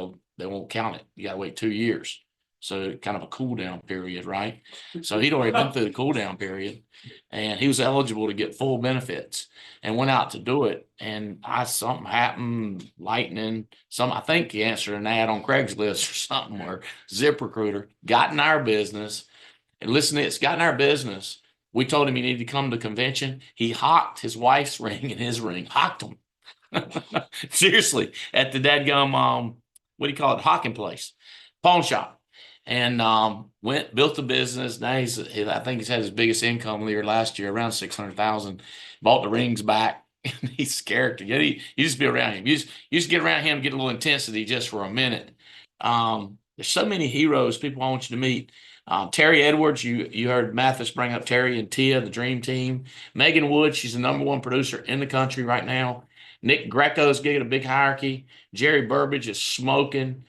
count it. You got to wait 2 years. So kind of a cool down period, right? So he'd already been through the cool down period and he was eligible to get full benefits and went out to do it. And something happened, lightning, I think he answered an ad on Craigslist or something, or ZipRecruiter, got in our business. And listen, it's got in our business. We told him he needed to come to convention. He hocked his wife's ring and his ring, hocked them. Seriously, at the dadgum, what do you call it? Hocking place, pawn shop. And built the business. Now I think he's had his biggest income year last year, around 600,000. Bought the rings back. He's scared to get. You just be around him. You just get around him, get a little intensity just for a minute. There's so many heroes people want you to meet. Terry Edwards, you heard Mathis bring up Terry and Tia, the dream team. Megan Wood, she's the #1 producer in the country right now. Nick Greco's getting a big hierarchy. Jerry Burbage is smoking.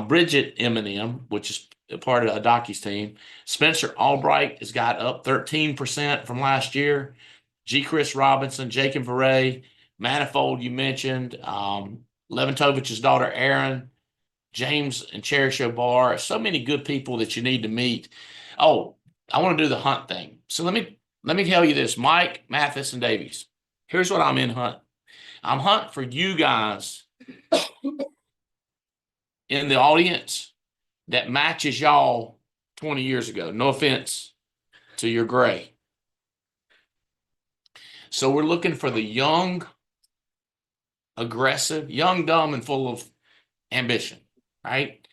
Bridget Eminem, which is a part of Adaki's team. Spencer Albright has got up 13% from last year. G. Chris Robinson, Jacob Veray, Manifold, you mentioned. Leventovich's daughter, Erin, James and Cherry Show Bar. So many good people that you need to meet. Oh, I want to do the hunt thing. So let me tell you this, Mike, Mathis, and Davies. Here's what I'm in hunt. I'm hunting for you guys in the audience that matches y'all 20 years ago. No offense to your gray. So we're looking for the young, aggressive, young, dumb, and full of ambition, right?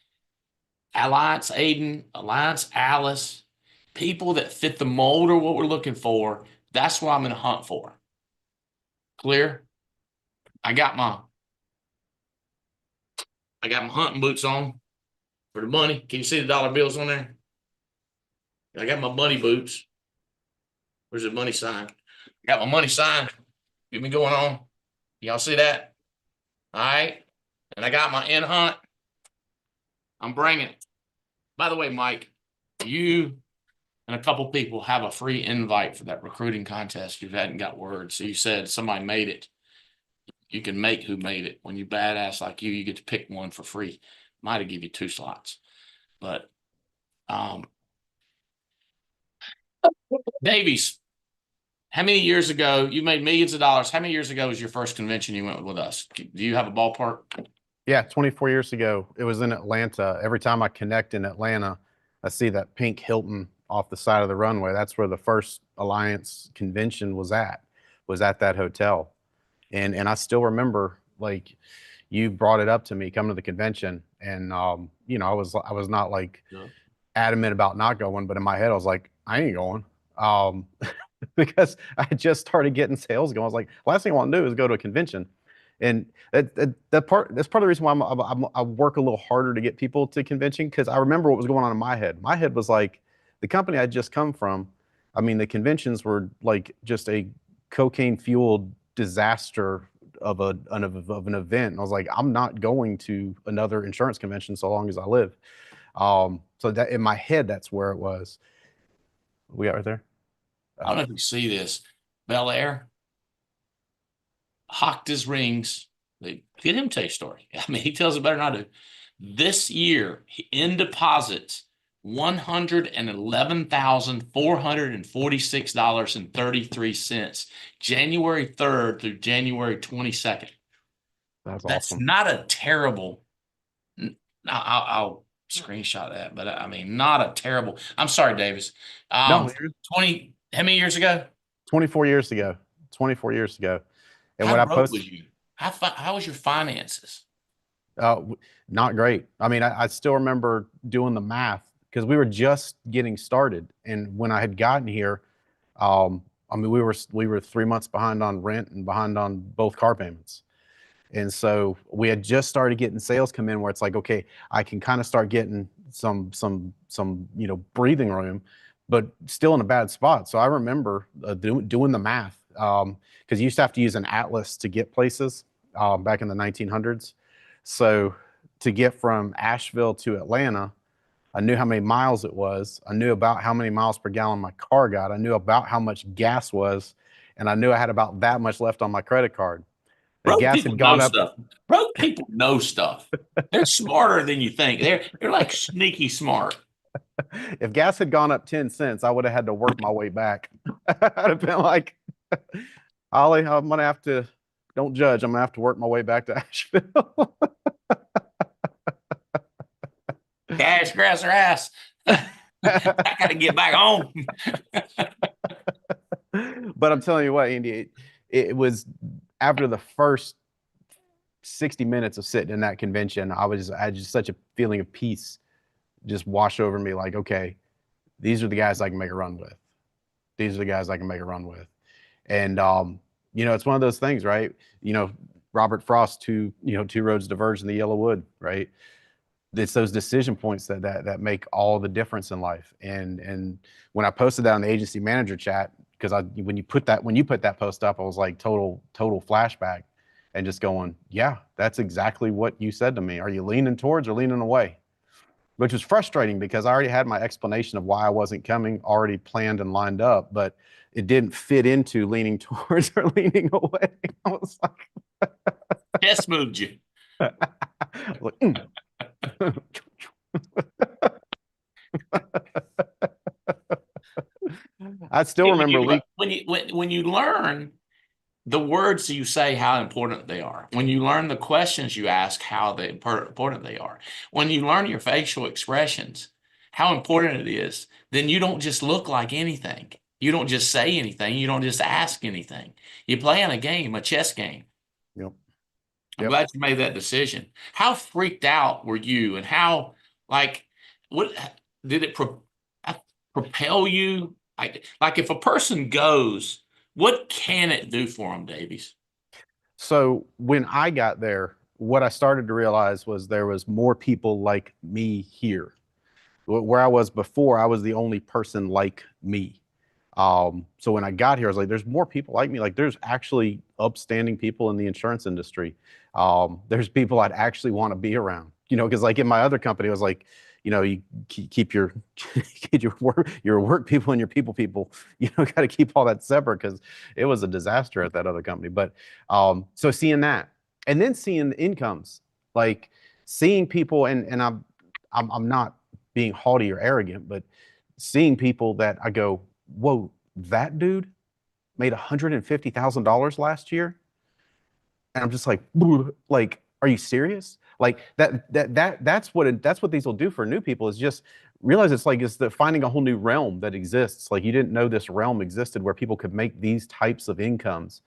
Alliance Aiden, Alliance Alice, people that fit the mold of what we're looking for. That's what I'm going to hunt for. Clear? I got my hunting boots on for the money. Can you see the dollar bills on there? I got my money boots. Where's the money sign? I got my money sign. Get me going on. Y'all see that? All right. And I got my in hunt. I'm bringing it. By the way, Mike, you and a couple people have a free invite for that recruiting contest. You hadn't got word. So you said somebody made it. You can make who made it. When you badass like you get to pick one for free. Might have give you 2 slots. But Davies, how many years ago, you made millions of dollars. How many years ago was your first convention you went with us? Do you have a ballpark? Yeah, 24 years ago, it was in Atlanta. Every time I connect in Atlanta, I see that pink Hilton off the side of the runway. That's where the first Alliance convention was at that hotel. And I still remember, like, you brought it up to me coming to the convention, and you know, I was not like adamant about not going, but in my head I was like, I ain't going, because I had just started getting sales going. I was like, last thing I want to do is go to a convention, and that's part of the reason why I work a little harder to get people to convention, because I remember what was going on in my head. My head was like, the company I'd just come from, I mean, the conventions were like just a cocaine fueled disaster of an event. And I was like, I'm not going to another insurance convention so long as I live. So that in my head, that's where it was. We got right there. I don't know if you see this. Bel Air hocked his rings. Get him tell you a story. I mean, he tells it better than I do. This year, in deposits, $111,446.33, January 3rd through January 22nd. That's That's awesome. not a terrible. I'll screenshot that, but I mean, not a terrible. I'm sorry, Davis. No, 20. How many years ago? 24 years ago. 24 years ago. And How when I broke posted, was you? How was your finances? not great. I mean, I still remember doing the math because we were just getting started. And when I had gotten here, I mean, we were 3 months behind on rent and behind on both car payments. And so we had just started getting sales come in where it's like, okay, I can kind of start getting some, you know, breathing room, but still in a bad spot. So I remember doing the math, because you used to have to use an atlas to get places back in the 1900s. So to get from Asheville to Atlanta, I knew how many miles it was. I knew about how many miles per gallon my car got. I knew about how much gas was, and I knew I had about that much left on my credit card. The Broke gas people had gone know up. stuff. Broke people know stuff. They're smarter than you think. They're like sneaky smart. If gas had gone up 10 cents, I would have had to work my way back. I'd have been like, Ollie, I'm gonna have to, don't judge, I'm gonna have to work my way back to Asheville. Cash, grass, or ass. I gotta get back home. But I'm telling you what, Andy, it was after the first 60 minutes of sitting in that convention, I had just such a feeling of peace just wash over me, like, okay, these are the guys I can make a run with. These are the guys I can make a run with. And it's one of those things, right? Robert Frost, two roads diverge in the yellow wood, right? It's those decision points that make all the difference in life. And when I posted that on the agency manager chat, because when you put that post up, I was like total flashback, and just going, yeah, that's exactly what you said to me. Are you leaning towards or leaning away? Which was frustrating because I already had my explanation of why I wasn't coming already planned and lined up, but it didn't fit into leaning towards or leaning away. I was like, Chest moved you. like, I still remember when you learn the words you say, how important they are. When you learn the questions you ask, how important they are. When you learn your facial expressions, how important it is, then you don't just look like anything. You don't just say anything. You don't just ask anything. You're playing a game, a chess game. Yep. I'm glad you made that decision. How freaked out were you, and how, what did it propel you? Like if a person goes, what can it do for them, Davies? So when I got there, what I started to realize was there was more people like me here. Where I was before, I was the only person like me. So when I got here, I was like, there's more people like me. Like there's actually upstanding people in the insurance industry. There's people I'd actually want to be around, because like in my other company, I was like, you keep your your work people and your people, got to keep all that separate because it was a disaster at that other company. But so seeing that, and then seeing the incomes, like seeing people, and I'm not being haughty or arrogant, but seeing people that I go, whoa, that dude made $150,000 last year. And I'm just like, are you serious? Like that's what these will do for new people, is just realize it's the finding a whole new realm that exists. Like you didn't know this realm existed where people could make these types of incomes.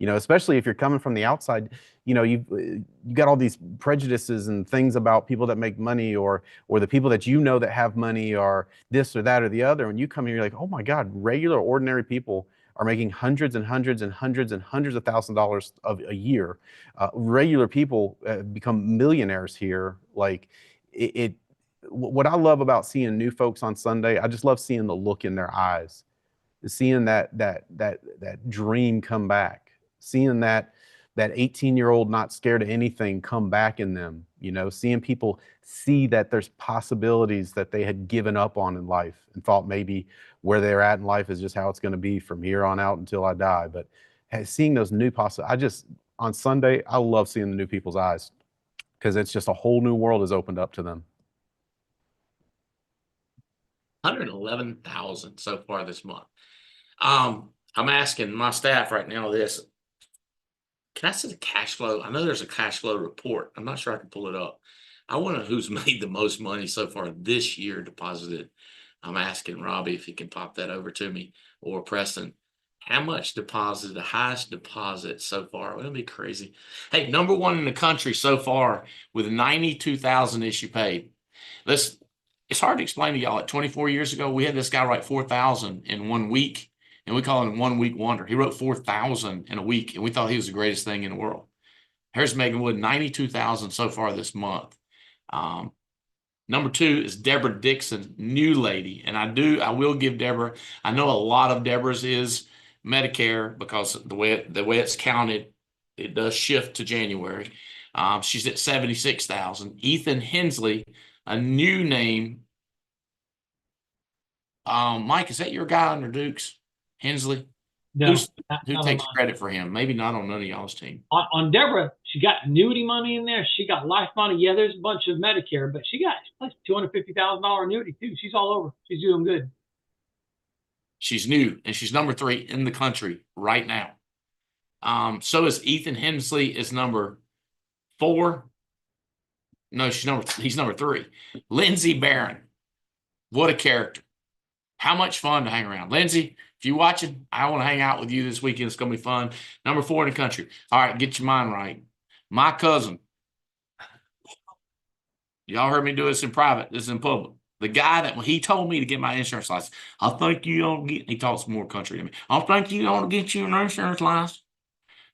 Especially if you're coming from the outside, you got all these prejudices and things about people that make money, or the people that that have money, or this or that or the other. When you come here, you're like, oh my God, regular, ordinary people are making hundreds and hundreds and hundreds and hundreds of $1,000s of a year. Regular people become millionaires here. Like what I love about seeing new folks on Sunday, I just love seeing the look in their eyes, seeing that dream come back, seeing that 18-year-old not scared of anything come back in them, seeing people see that there's possibilities that they had given up on in life and thought maybe where they're at in life is just how it's going to be from here on out until I die. But seeing those new possibilities, on Sunday, I love seeing the new people's eyes, because it's just a whole new world has opened up to them. 111,000 so far this month. I'm asking my staff right now this. Can I see the cash flow? I know there's a cash flow report. I'm not sure I can pull it up. I wonder who's made the most money so far this year deposited. I'm asking Robbie if he can pop that over to me, or Preston. How much deposited, the highest deposit so far? It'll be crazy. Hey, number one in the country so far with 92,000 issue paid. It's hard to explain to y'all. Like 24 years ago, we had this guy write 4,000 in 1 week, and we call him 1 week wonder. He wrote 4,000 in a week, and we thought he was the greatest thing in the world. Here's Megan Wood, 92,000 so far this month. Number two is Deborah Dixon, new lady. And I will give Deborah, I know a lot of Deborah's is Medicare, because the way it's counted, it does shift to January. She's at 76,000. Ethan Hensley, a new name. Mike, is that your guy under Dukes? Hensley? No, Who's, not who on takes mine. credit for him? Maybe not on none of y'all's team. On Deborah, she got annuity money in there. She got life money. Yeah, there's a bunch of Medicare, but she got $250,000 annuity too. She's all over. She's doing good. She's new and she's number 3 in the country right now. So is Ethan Hensley is number 4. No, he's number 3. Lindsey Barron. What a character. How much fun to hang around. Lindsey, if you're watching, I want to hang out with you this weekend. It's going to be fun. Number 4 in the country. All right, get your mind right. My cousin. Y'all heard me do this in private. This is in public. The guy that when he told me to get my insurance license, I think you don't get, he talks more country than me. I think you don't get you an insurance license.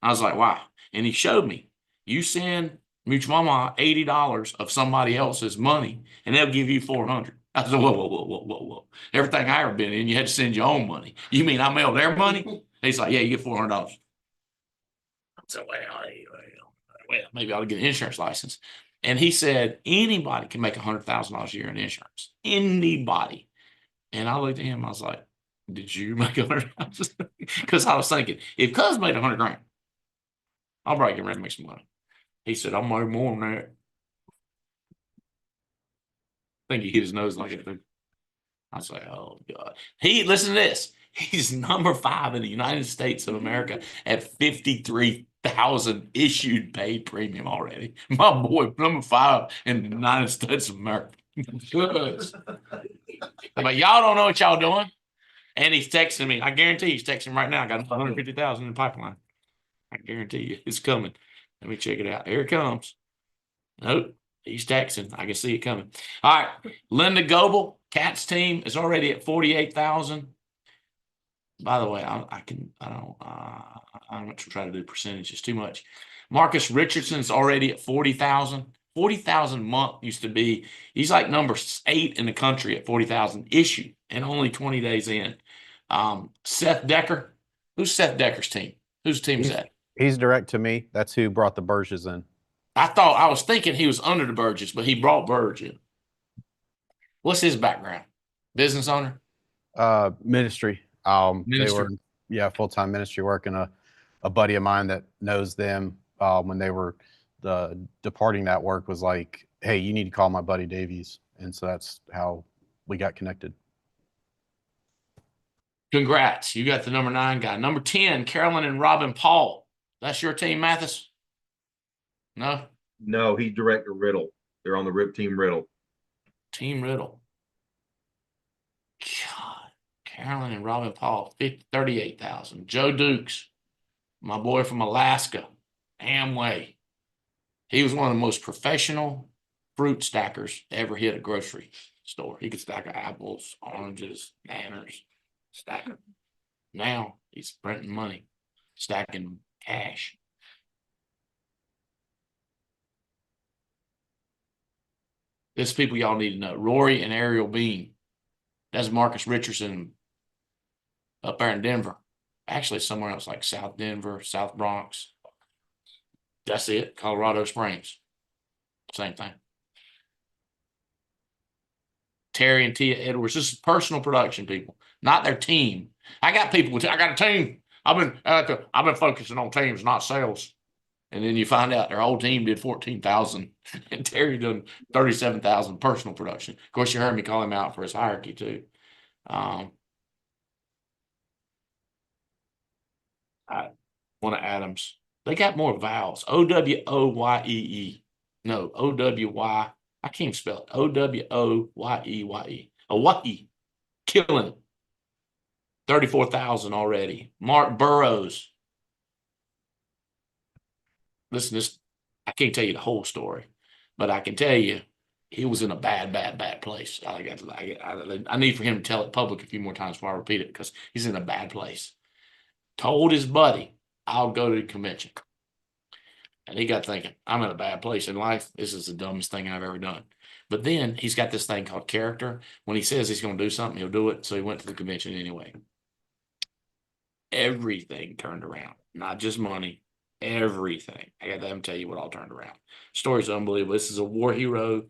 I was like, wow. And he showed me, you send Mutual Mama $80 of somebody else's money and they'll give you $400. I said, whoa, whoa, whoa, whoa, whoa, whoa. Everything I ever been in, you had to send your own money. You mean I mail their money? He's like, yeah, you get $400. I said, well, maybe I'll get an insurance license. And he said, anybody can make $100,000 a year in insurance. Anybody. And I looked at him, I was like, did you make $100,000? Because I was thinking, if Cuz made $100,000, I'll probably get ready to make some money. He said, I'll make more than that. I think he hit his nose like it. I was like, oh God. Listen to this. He's number 5 in the United States of America at 53,000 issued paid premium already. My boy, number 5 in the United States of America. Good. But y'all don't know what y'all doing. And he's texting me. I guarantee he's texting right now. I got 150,000 in the pipeline. I guarantee you it's coming. Let me check it out. Here it comes. Nope. He's texting. I can see it coming. All right. Linda Goebel, Cat's team is already at 48,000. By the way, I'm not trying to do percentages too much. Marcus Richardson's already at 40,000. 40,000 a month used to be, he's like number 8 in the country at 40,000 issued and only 20 days in. Seth Decker. Who's Seth Decker's team? Whose team is that? He's direct to me. That's who brought the Burges in. I was thinking he was under the Burgess, but he brought Burge in. What's his background? Business owner? Ministry. Ministry. They were, full-time ministry work, and a buddy of mine that knows them when they were departing that work was like, hey, you need to call my buddy Davies. And so that's how we got connected. Congrats. You got the number 9 guy. Number 10, Carolyn and Robin Paul. That's your team, Mathis? No? No, he's director Riddle. They're on the RIP team Riddle. Team Riddle. God. Carolyn and Robin Paul, 38,000. Joe Dukes, my boy from Alaska, Amway. He was one of the most professional fruit stackers ever hit a grocery store. He could stack apples, oranges, bananas, stack them. Now he's printing money, stacking cash. This people y'all need to know. Rory and Ariel Bean. That's Marcus Richardson up there in Denver. Actually, somewhere else like South Denver, South Bronx. That's it. Colorado Springs. Same thing. Terry and Tia Edwards. This is personal production people, not their team. I got people. I got a team. I've been focusing on teams, not sales. And then you find out their whole team did 14,000, and Terry done 37,000 personal production. Of course, you heard me call him out for his hierarchy too. One of Adams. They got more vowels. O-W-O-Y-E-E. No, O-W-Y. I can't spell it. O-W-O-Y-E-Y-E. Hawaii. Killing it. 34,000 already. Mark Burrows. Listen, I can't tell you the whole story, but I can tell you he was in a bad, bad, bad place. I need for him to tell it public a few more times before I repeat it, because he's in a bad place. Told his buddy, I'll go to the convention. And he got thinking, I'm in a bad place in life. This is the dumbest thing I've ever done. But then he's got this thing called character. When he says he's going to do something, he'll do it. So he went to the convention anyway. Everything turned around, not just money, everything. I got to tell you what all turned around. Story's unbelievable. This is a war hero.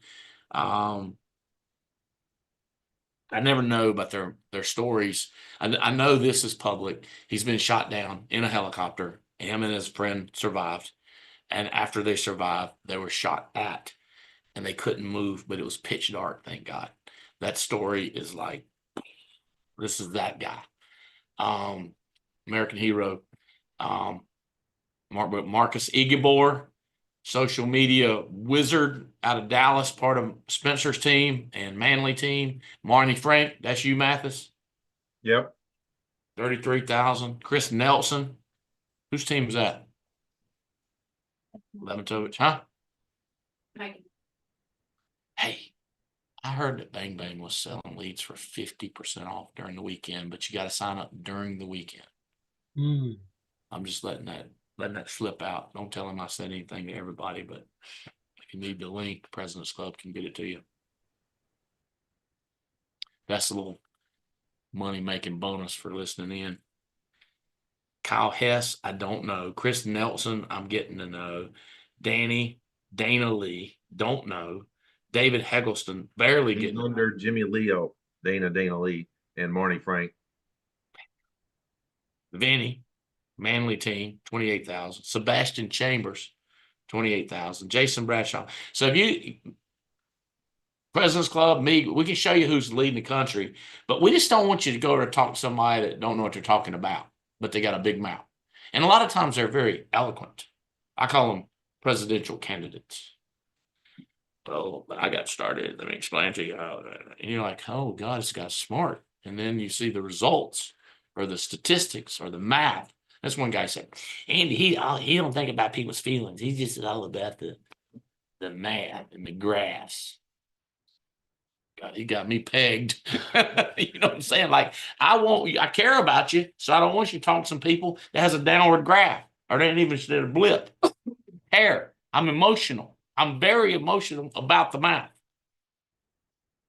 I never know about their stories. I know this is public. He's been shot down in a helicopter. Him and his friend survived. And after they survived, they were shot at and they couldn't move, but it was pitch dark, thank God. That story is like, this is that guy. American hero. Marcus Igibor, social media wizard out of Dallas, part of Spencer's team and Manly team. Marnie Frank, that's you, Mathis. Yep. 33,000. Chris Nelson. Whose team is that? Levitovich, huh? Hey, I heard that Bang Bang was selling leads for 50% off during the weekend, but you got to sign up during the weekend. Mm. I'm just letting that slip out. Don't tell him I said anything to everybody, but if you need the link, the President's Club can get it to you. That's a little money-making bonus for listening in. Kyle Hess, I don't know. Chris Nelson, I'm getting to know. Dana Lee, don't know. David Heggleston, barely He's getting to know. under Jimmy Leo, Dana Lee, and Marnie Frank. Vinny, Manly team, 28,000. Sebastian Chambers, 28,000. Jason Bradshaw. So if you President's Club, me, we can show you who's leading the country, but we just don't want you to go to talk to somebody that don't know what they're talking about, but they got a big mouth. And a lot of times they're very eloquent. I call them presidential candidates. Oh, I got started. Let me explain to you how. And you're like, oh God, this guy's smart. And then you see the results or the statistics or the math. That's one guy said, Andy, he don't think about people's feelings. He's just all about the math and the graphs. God, he got me pegged. You know what I'm saying? Like, I care about you, so I don't want you to talk to some people that has a downward graph or they ain't even a blip. Hair. I'm emotional. I'm very emotional about the math.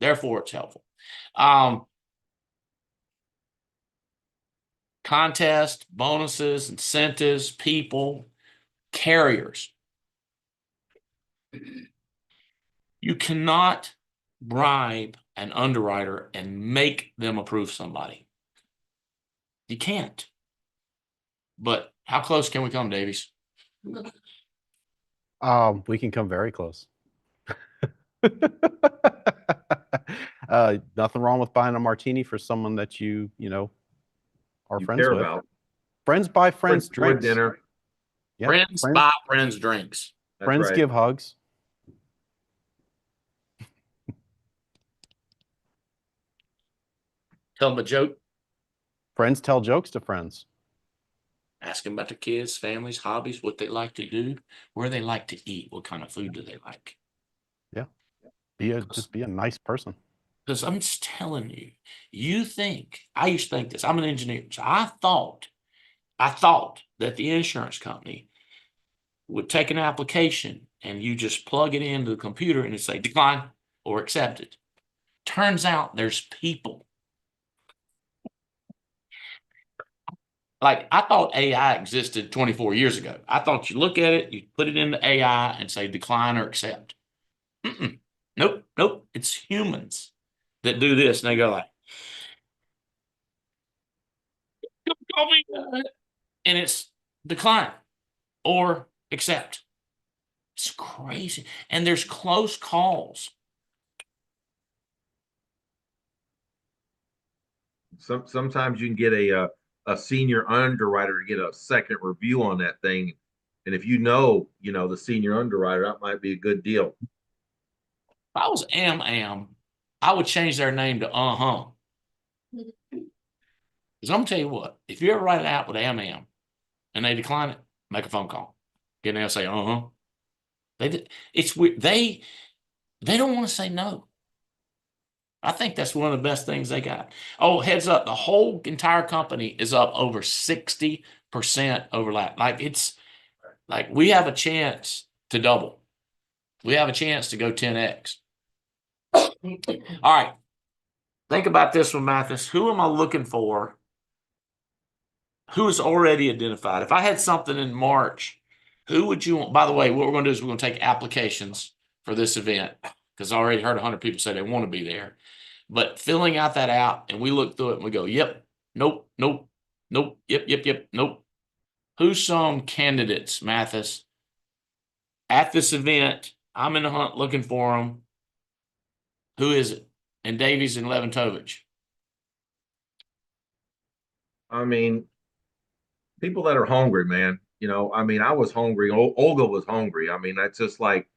Therefore, it's helpful. Contest, bonuses, incentives, people, carriers. You cannot bribe an underwriter and make them approve somebody. You can't. But how close can we come, Davies? We can come very close. Nothing wrong with buying a martini for someone that you are You friends care with. about. Friends buy friends For drinks. dinner. Yeah, Friends buy friends drinks. That's friends right. give hugs. Tell them a joke. Friends tell jokes to friends. Ask them about their kids, families, hobbies, what they like to do, where they like to eat, what kind of food do they like. Just be a nice person. Because I'm just telling you, I used to think this. I'm an engineer. So I thought that the insurance company would take an application and you just plug it into the computer and it say decline or accepted. Turns out there's people. Like, I thought AI existed 24 years ago. I thought you look at it, you put it into AI and say decline or accept. Nope. It's humans that do this. And they go like, and it's decline or accept. It's crazy. And there's close calls. Sometimes you can get a senior underwriter to get a second review on that thing. And if the senior underwriter, that might be a good deal. If I was Am, I would change their name to Because I'm gonna tell you what, if you ever write it out with Am and they decline it, make a phone call. Get in there and say, It's weird. They don't want to say no. I think that's one of the best things they got. Oh, heads up, the whole entire company is up over 60% overlap. It's like we have a chance to double. We have a chance to go 10x. All right. Think about this one, Mathis. Who am I looking for? Who is already identified? If I had something in March, who would you want? By the way, what we're going to do is we're going to take applications for this event because I already heard 100 people say they want to be there. But filling out that out, and we look through it and we go, yep, nope, nope, nope, yep, nope. Who's some candidates, Mathis, at this event? I'm in the hunt looking for them. Who is it? And Davies and Leventovich. I mean, people that are hungry, man. You know, I mean, I was hungry. Olga was hungry. I mean, that's just like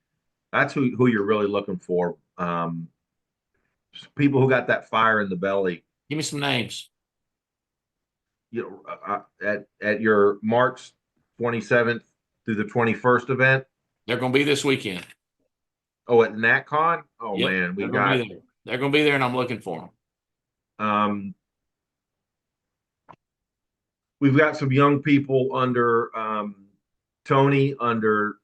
that's who you're really looking for. People who got that fire in the belly. Give me some names. You know, at your March 27th through the 21st event. They're going to be this weekend. Oh, at NatCon. Oh Yep, man, we they're gonna got. be there. They're going to be there, and I'm looking for them. We've got some young people under Tony, under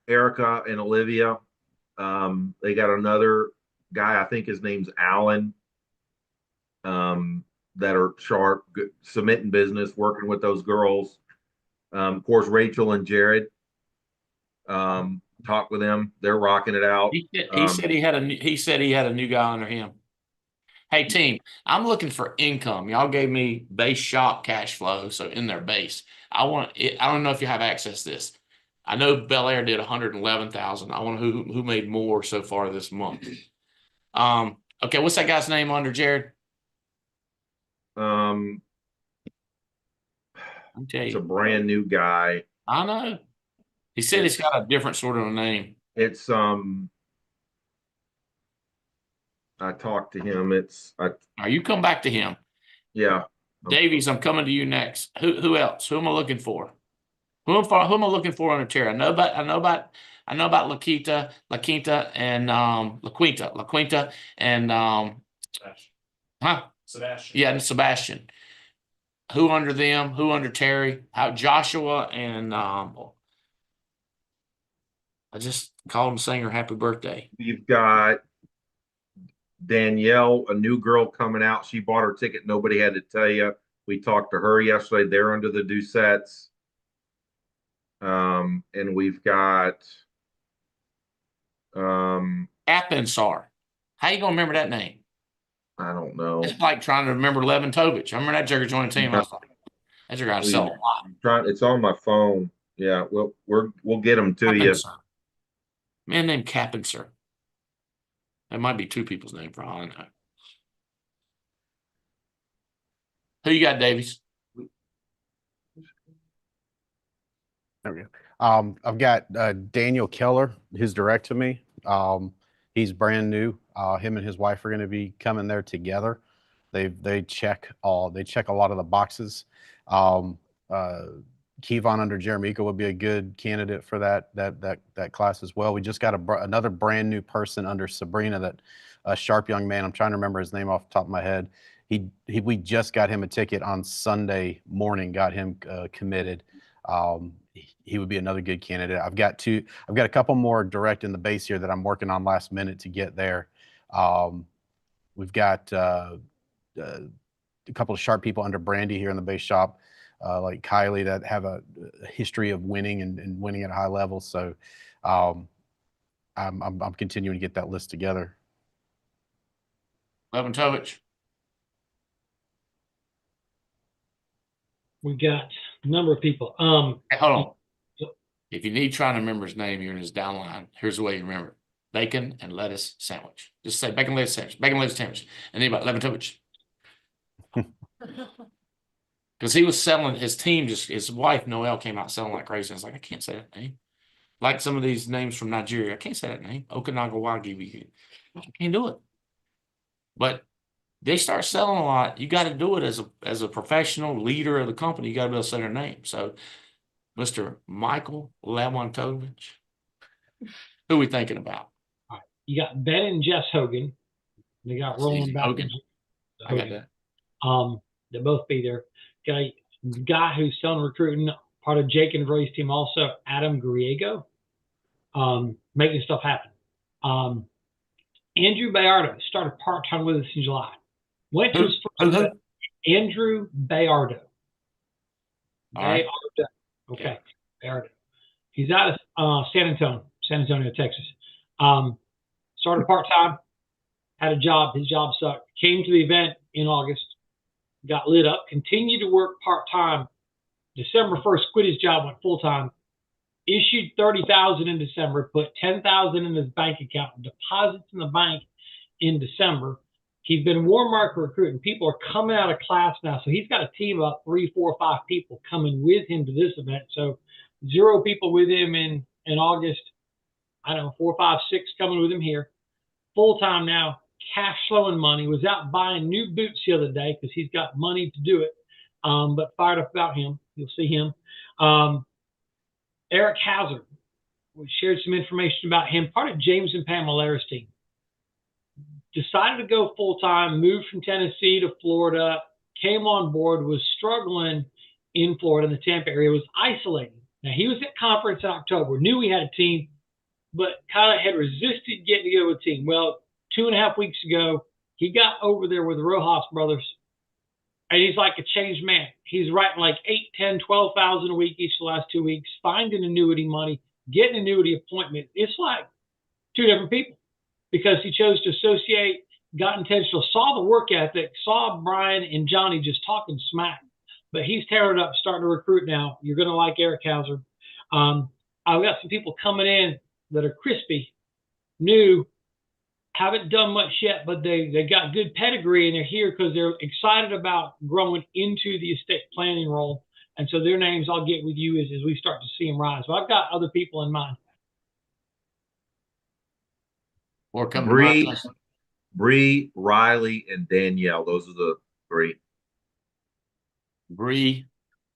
Erica and Olivia. They got another guy, I think his name's Alan, that are sharp, good, submitting business, working with those girls. Of course, Rachel and Jared. Talk with them; they're rocking it out. He said he had a new guy under him. Hey team, I'm looking for income. Y'all gave me base shop cash flow, so in their base, I want it. I don't know if you have access to this. I know Bel Air did 111,000. I want who made more so far this month. Okay, what's that guy's name under Jared? Um, I'll tell it's a you. brand new guy. I know. He said it's got a different sort of a name. It's I talked to him. Now you come back to him. Yeah. Davies, I'm coming to you next. Who else? Who am I looking for? Who am I looking for under Terry? I know about La Quinta and and Sebastian. yeah, and Sebastian. Who under them? Who under Terry? How Joshua and I just called him, sang her happy birthday. We've got Danielle, a new girl coming out. She bought her ticket. Nobody had to tell you. We talked to her yesterday. They're under the Doucettes. And we've got Appensar. How you gonna remember that name? I don't know. It's like trying to remember Leventovich. I remember that Jugger joined the team. I was like, that Jugger got to sell a lot. It's on my phone. Yeah, we'll get them to you. Man named Cappenser. That might be two people's name for all I know. Who you got, Davies? There we go. I've got Daniel Keller, who's direct to me. He's brand new. Him and his wife are going to be coming there together. They check a lot of the boxes. Kevon under Jeremica would be a good candidate for that class as well. We just got another brand new person under Sabrina, that a sharp young man. I'm trying to remember his name off the top of my head. We just got him a ticket on Sunday morning. Got him committed. He would be another good candidate. I've got a couple more direct in the base here that I'm working on last minute to get there. We've got a couple of sharp people under Brandy here in the base shop, like Kylie, that have a history of winning and winning at a high level. So I'm continuing to get that list together. Leventovich. We got a number of people. Hey, hold on. If you need trying to remember his name, you're in his downline. Here's the way you remember it. Bacon and lettuce sandwich. Just say bacon, lettuce sandwich. Bacon, lettuce sandwich. And then about Leventovich. Because he was selling his team, his wife Noelle came out selling like crazy. I was like, I can't say that name. Like some of these names from Nigeria, I can't say that name. Okanagawagi. I can't do it. But they start selling a lot. You got to do it as a professional leader of the company. You got to be able to say their name. So, Mr. Michael Leventovich, who are we thinking about? All right. You got Ben and Jess Hogan. They got Roland back. Hogan. I got that. They'll both be there. Got a guy who's selling recruiting, part of Jake and Roy's team also, Adam Griego, making stuff happen. Andrew Bayardo started part-time with us in July. Went to his first Andrew Bayardo. Right. Okay. Bayardo. He's out of San Antonio, Texas. Started part-time. had a job. His job sucked. Came to the event in August, got lit up, continued to work part-time. December 1st, quit his job, went full-time. Issued $30,000 in December, put $10,000 in his bank account, deposits in the bank in December. He's been warm market recruiting. People are coming out of class now. So he's got a team of 3, 4, 5 people coming with him to this event. So 0 people with him in August. I don't know, 4, 5, 6 coming with him here. Full time now, cash flowing money. Was out buying new boots the other day because he's got money to do it. But fired up about him. You'll see him. Eric Hazard. We shared some information about him. Part of James and Pam Malera's team. Decided to go full time. Moved from Tennessee to Florida. Came on board. Was struggling in Florida in the Tampa area. Was isolating. Now he was at conference in October. Knew he had a team, but kind of had resisted getting together with a team. Well, 2.5 weeks ago, he got over there with the Rojas brothers, and he's like a changed man. He's writing like 8, 10, 12,000 a week each the last 2 weeks, finding annuity money, getting annuity appointment. It's like 2 different people because he chose to associate, got intentional, saw the work ethic, saw Brian and Johnny just talking smack. But he's tearing it up, starting to recruit now. You're going to like Eric Hazard. I've got some people coming in that are crispy, new, haven't done much yet, but they got good pedigree, and they're here because they're excited about growing into the estate planning role. And so their names I'll get with you as we start to see them rise. But I've got other people in mind. Or come to my place. Bree, Riley, and Danielle. Those are the 3. Bree,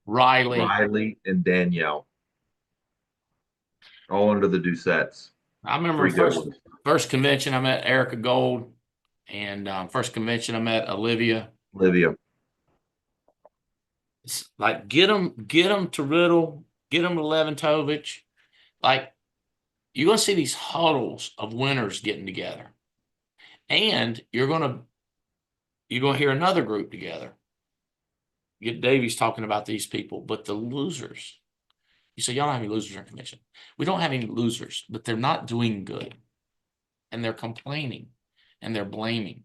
Riley, and Danielle. All under the Doucettes. I remember 3 good ones. first convention I met Erica Gold, and first convention I met Olivia. It's like get them to Riddle, get them to Leventovich. Like you're gonna see these huddles of winners getting together, and you're gonna hear another group together. You get Davies talking about these people, but the losers. You say, y'all don't have any losers in convention. We don't have any losers, but they're not doing good. And they're complaining and they're blaming.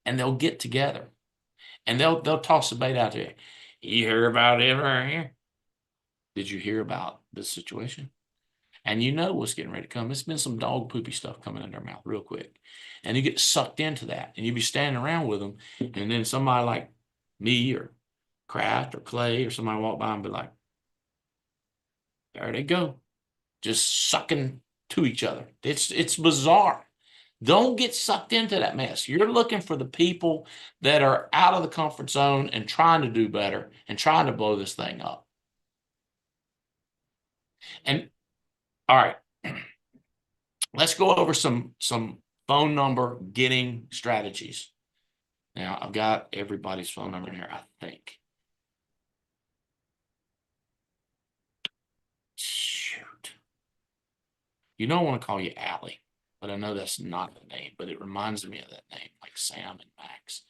And they'll get together. And they'll toss the bait out there. You hear about it right here? Did you hear about this situation? And you know what's getting ready to come. It's been some dog poopy stuff coming in their mouth real quick. And you get sucked into that. And you be standing around with them. And then somebody like me or Kraft or Clay or somebody walk by and be like, there they go. Just sucking to each other. It's bizarre. Don't get sucked into that mess. You're looking for the people that are out of the comfort zone and trying to do better and trying to blow this thing up. And all right, let's go over some phone number getting strategies. Now, I've got everybody's phone number in here, I think. Shoot. You don't want to call you Allie, but I know that's not the name, but it reminds me of that name, like Sam and Max.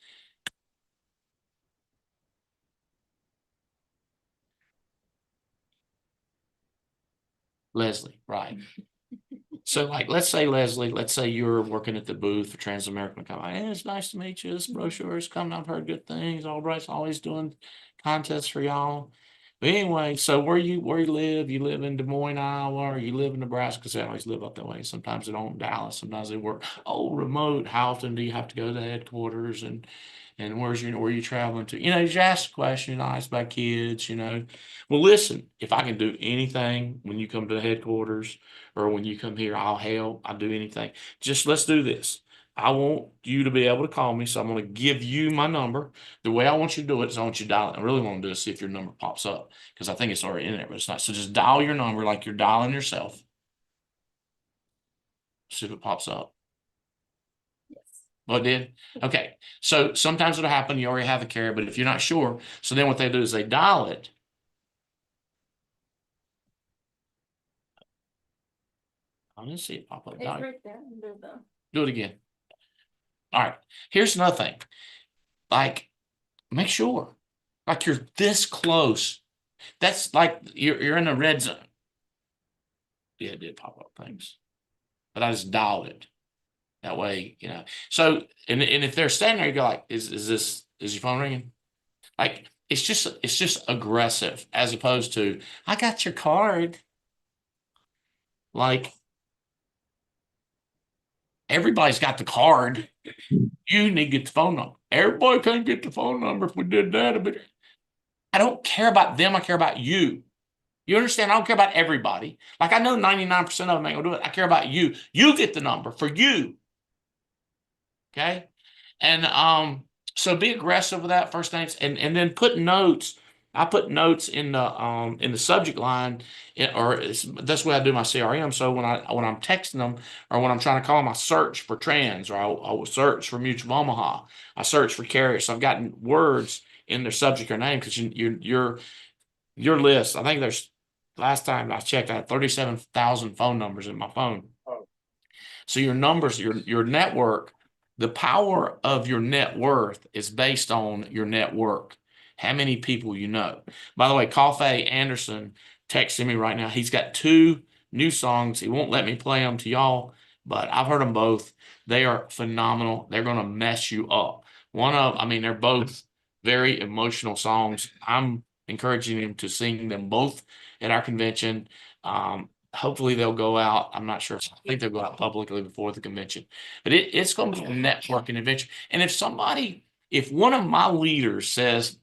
Leslie, right. So like, let's say Leslie, let's say you're working at the booth for Trans-American. Hey, it's nice to meet you. This brochure is coming. I've heard good things. Albright's always doing contests for y'all. But anyway, so where you live? You live in Des Moines, Iowa, or you live in Nebraska? Because they always live up that way. Sometimes they don't in Dallas. Sometimes they work remote. How often do you have to go to headquarters? And where are you traveling to? You know, you just ask a question, ask about kids, you know. Well, listen, if I can do anything when you come to the headquarters or when you come here, I'll help. I'll do anything. Just let's do this. I want you to be able to call me. So I'm going to give you my number. The way I want you to do it is I want you to dial it. I really want to do is see if your number pops up because I think it's already in there, but it's not. So just dial your number like you're dialing yourself. See if it pops up. Oh, it did? Okay. So sometimes it'll happen. You already have the carrier, but if you're not sure, so then what they do is they dial it. I didn't see it pop up. It's right there. Do it again. All right. Here's another thing. Like, make sure. Like you're this close. That's like you're in the red zone. Yeah, it did pop up. Thanks. But I just dialed it. That way, So, and if they're standing there, you go like, is your phone ringing? Like, it's just aggressive as opposed to, I got your card. Like, everybody's got the card. You need to get the phone number. Everybody can't get the phone number if we did that. But I don't care about them. I care about you. You understand? I don't care about everybody. Like, I know 99% of them ain't gonna do it. I care about you. You get the number for you. Okay. And so be aggressive with that first names and then put notes. I put notes in the subject line, that's the way I do my CRM. So when I'm texting them or when I'm trying to call them, I search for trans, or I'll search for Mutual of Omaha. I search for carriers. So I've gotten words in their subject or name because your list. I think there's last time I checked, I had 37,000 phone numbers in my phone. So your numbers, your network. The power of your net worth is based on your network. How many people you know. By the way, Coffee Anderson texting me right now. He's got 2 new songs. He won't let me play them to y'all, but I've heard them both. They are phenomenal. They're going to mess you up. They're both very emotional songs. I'm encouraging him to sing them both at our convention. Hopefully they'll go out. I'm not sure. I think they'll go out publicly before the convention, but it's going to be a networking adventure. And if one of my leaders says,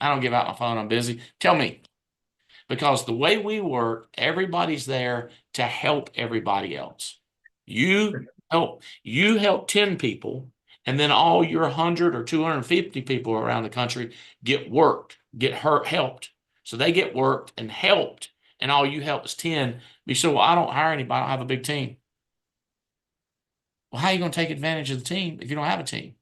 I don't give out my phone, I'm busy, tell me, because the way we work, everybody's there to help everybody else. You help 10 people, and then all your 100 or 250 people around the country get helped. So they get worked and helped, and all you help is 10. You say, well, I don't hire anybody, I don't have a big team. Well, how are you going to take advantage of the team if you don't have a team?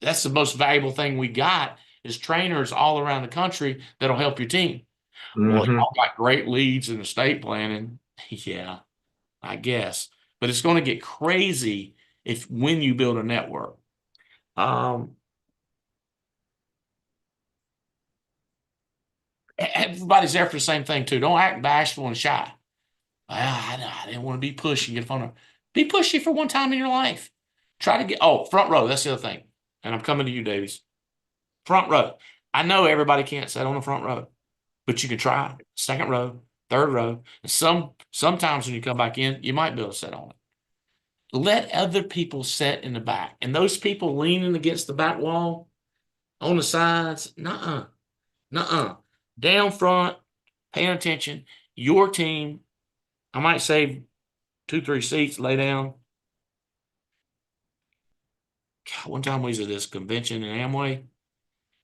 That's the most valuable thing we got is trainers all around the country that'll help your team. Well, y'all got great leads in estate planning. Yeah, I guess. But it's going to get crazy when you build a network. Everybody's there for the same thing too. Don't act bashful and shy. Well, I didn't want to be pushy. Get a phone number. Be pushy for one time in your life. Try to get front row. That's the other thing. And I'm coming to you, Davies. Front row. I know everybody can't sit on the front row, but you can try. Second row, third row. And sometimes when you come back in, you might be able to sit on it. Let other people sit in the back. And those people leaning against the back wall on the sides, nuh-uh. Down front, paying attention. Your team, I might save 2-3 seats, lay down. God, one time we was at this convention in Amway,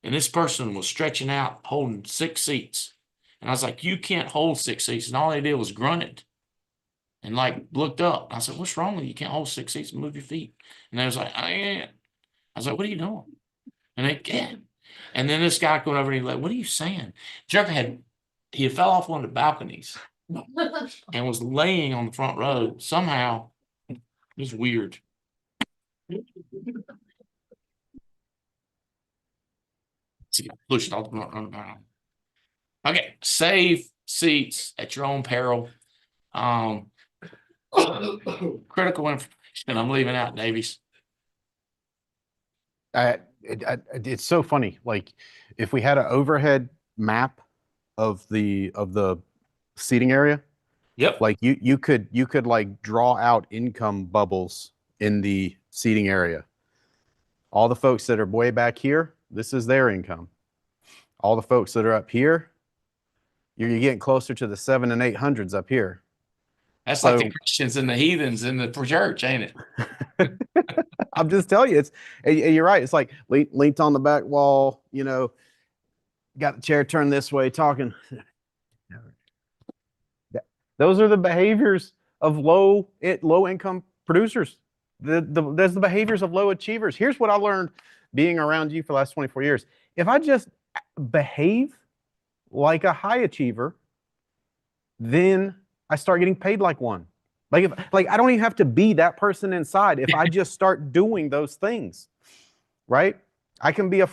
and this person was stretching out, holding 6 seats. And I was like, you can't hold 6 seats. And all they did was grunted and looked up. I said, what's wrong with you? You can't hold 6 seats and move your feet. And they was like, I ain't. I was like, what are you doing? And they can't. And then this guy going over and he's like, what are you saying? Jerker he fell off one of the balconies and was laying on the front row. Somehow, it was weird. See, pushed off the front row. Okay, save seats at your own peril. Critical information. I'm leaving out, Davies. It's so funny. Like, if we had an overhead map of the seating area, Yep. like you could like draw out income bubbles in the seating area. All the folks that are way back here, this is their income. All the folks that are up here, you're getting closer to the 700s and 800s up here. That's like the Christians and the heathens in the church, ain't it? I'm just telling you, you're right. It's like leaned on the back wall, got the chair turned this way, talking. Those are the behaviors of low income producers. There's the behaviors of low achievers. Here's what I learned being around you for the last 24 years. If I just behave like a high achiever, then I start getting paid like one. Like I don't even have to be that person inside if I just start doing those things, right? I can be a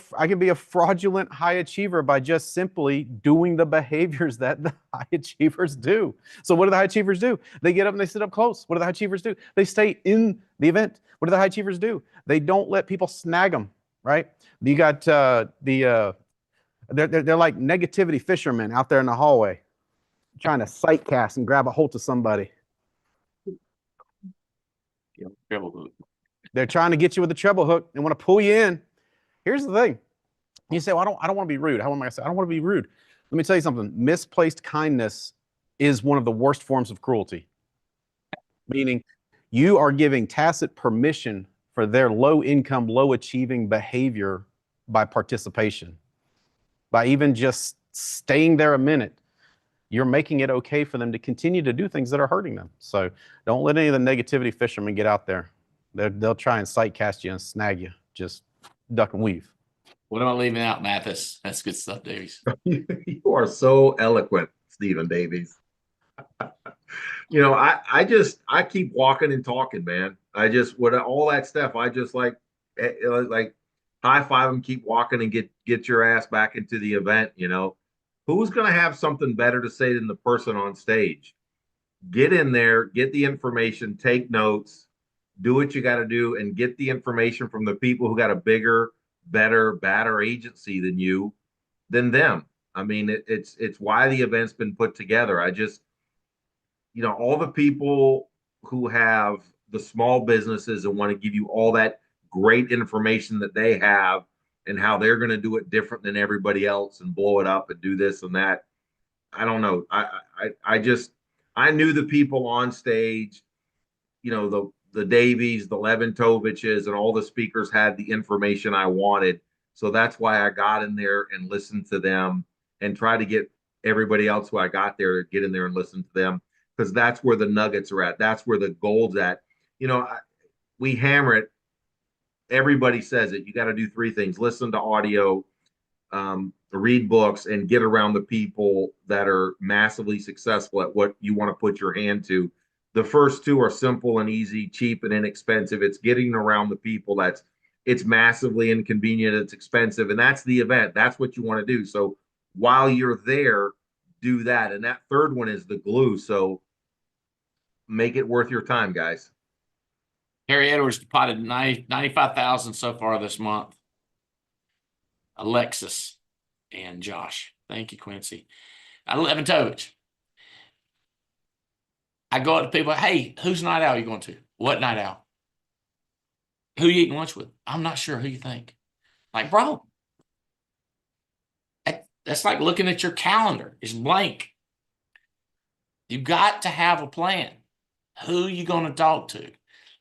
fraudulent high achiever by just simply doing the behaviors that the high achievers do. So what do the high achievers do? They get up and they sit up close. What do the high achievers do? They stay in the event. What do the high achievers do? They don't let people snag them, right? You got they're like negativity fishermen out there in the hallway trying to sight cast and grab a hold of somebody. Treble hook. They're trying to get you with a treble hook and want to pull you in. Here's the thing. You say, well, I don't want to be rude. How am I going to say? I don't want to be rude. Let me tell you something. Misplaced kindness is one of the worst forms of cruelty. Meaning you are giving tacit permission for their low income, low achieving behavior by participation. By even just staying there a minute, you're making it okay for them to continue to do things that are hurting them. So don't let any of the negativity fishermen get out there. They'll try and sight cast you and snag you. Just duck and weave. What am I leaving out, Mathis? That's good stuff, Davies. You are so eloquent, Stephen Davies. You know, I keep walking and talking, man. I just with all that stuff, I just like high five them, keep walking, and get your ass back into the event. You know, who's gonna have something better to say than the person on stage? Get in there, get the information, take notes, do what you got to do, and get the information from the people who got a bigger, better, badder agency than them. I mean, it's why the event's been put together. I just, you know, all the people who have the small businesses and want to give you all that great information that they have and how they're going to do it different than everybody else and blow it up and do this and that. I don't know. I knew the people on stage, you know, the Davies, the Leventoviches, and all the speakers had the information I wanted. So that's why I got in there and listened to them and tried to get everybody else who I got there to get in there and listen to them, because that's where the nuggets are at. That's where the gold's at. You know, we hammer it. Everybody says it. You got to do three things: listen to audio, read books, and get around the people that are massively successful at what you want to put your hand to. The first two are simple and easy, cheap and inexpensive. It's getting around the people it's massively inconvenient, it's expensive, and that's the event. That's what you want to do. So while you're there, do that. And that third one is the glue. So make it worth your time, guys. Harry Edwards deposited 95,000 so far this month. Alexis and Josh. Thank you, Quincy. Leventovich. I go up to people, hey, whose night out are you going to? What night out? Who you eating lunch with? I'm not sure. Who you think? Like, bro, that's like looking at your calendar. It's blank. You got to have a plan. Who you going to talk to?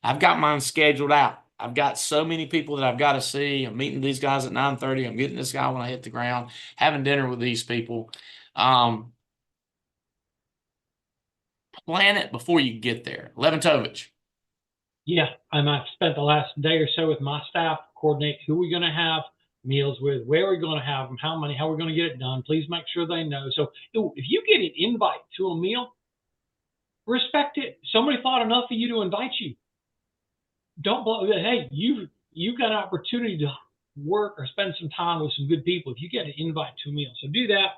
I've got mine scheduled out. I've got so many people that I've got to see. I'm meeting these guys at 9:30. I'm getting this guy when I hit the ground, having dinner with these people. Plan it before you get there. Leventovich. Yeah, I've spent the last day or so with my staff, coordinate who we're going to have meals with, where we're going to have them, how many, how we're going to get it done. Please make sure they know. So if you get an invite to a meal, respect it. Somebody thought enough of you to invite you. Don't blow. Hey, you've got an opportunity to work or spend some time with some good people if you get an invite to a meal. So do that.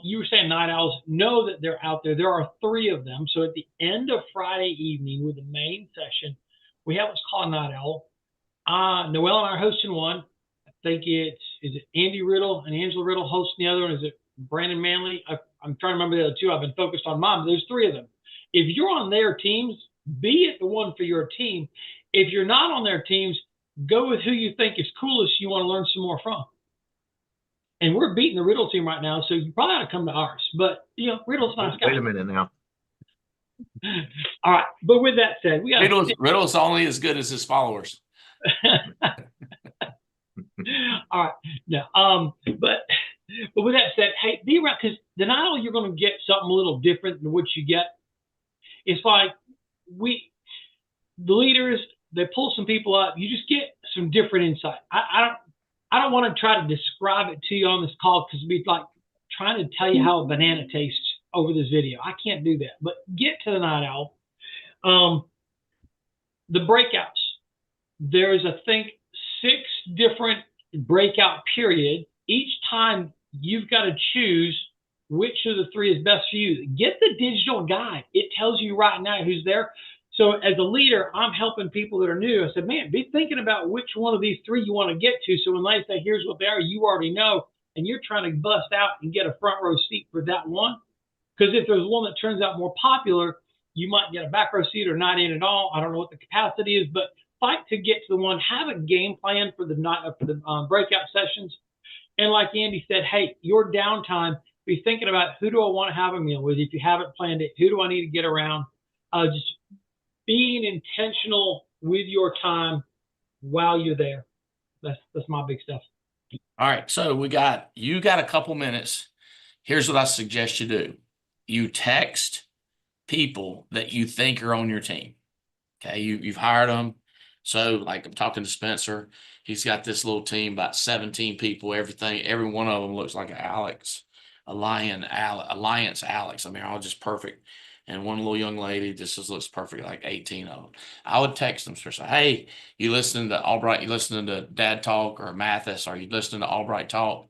You were saying night owls. Know that they're out there. There are 3 of them. So at the end of Friday evening with the main session, we have what's called a night owl. Noel and I are hosting one. I think is it Andy Riddle and Angela Riddle hosting the other one? Is it Brandon Manley? I'm trying to remember the other 2. I've been focused on mine, but there's 3 of them. If you're on their teams, be it the one for your team. If you're not on their teams, go with who you think is coolest you want to learn some more from. And we're beating the Riddle team right now, so you probably ought to come to ours. But, you know, Riddle's a nice guy. Wait a minute now. All right. But with that said, we got Riddle's only as good as his followers. All right. No. But with that said, hey, be around, because the night owl you're going to get something a little different than what you get. It's like the leaders, they pull some people up. You just get some different insight. I don't want to try to describe it to you on this call because it'd be like trying to tell you how a banana tastes over this video. I can't do that. But get to the night owl. The breakouts. There's, I think, 6 different breakout period. Each time you've got to choose which of the three is best for you. Get the digital guide. It tells you right now who's there. So as a leader, I'm helping people that are new. I said, man, be thinking about which one of these three you want to get to. So when they say, here's what they are, you already know, and you're trying to bust out and get a front row seat for that one. Because if there's one that turns out more popular, you might get a back row seat or not in at all. I don't know what the capacity is, but fight to get to the one. Have a game plan for the night for the breakout sessions. And like Andy said, hey, your downtime, be thinking about who do I want to have a meal with? If you haven't planned it, who do I need to get around? Just being intentional with your time while you're there. That's my big stuff. All right. So you got a couple minutes. Here's what I suggest you do. You text people that you think are on your team. Okay. You've hired them. So like I'm talking to Spencer, he's got this little team, about 17 people, every one of them looks like Alliance Alex. I mean, all just perfect. And one little young lady just looks perfect, like 18 of them. I would text them, say, hey, you listening to Albright, you listening to Dad Talk or Mathis, or you listening to Albright Talk,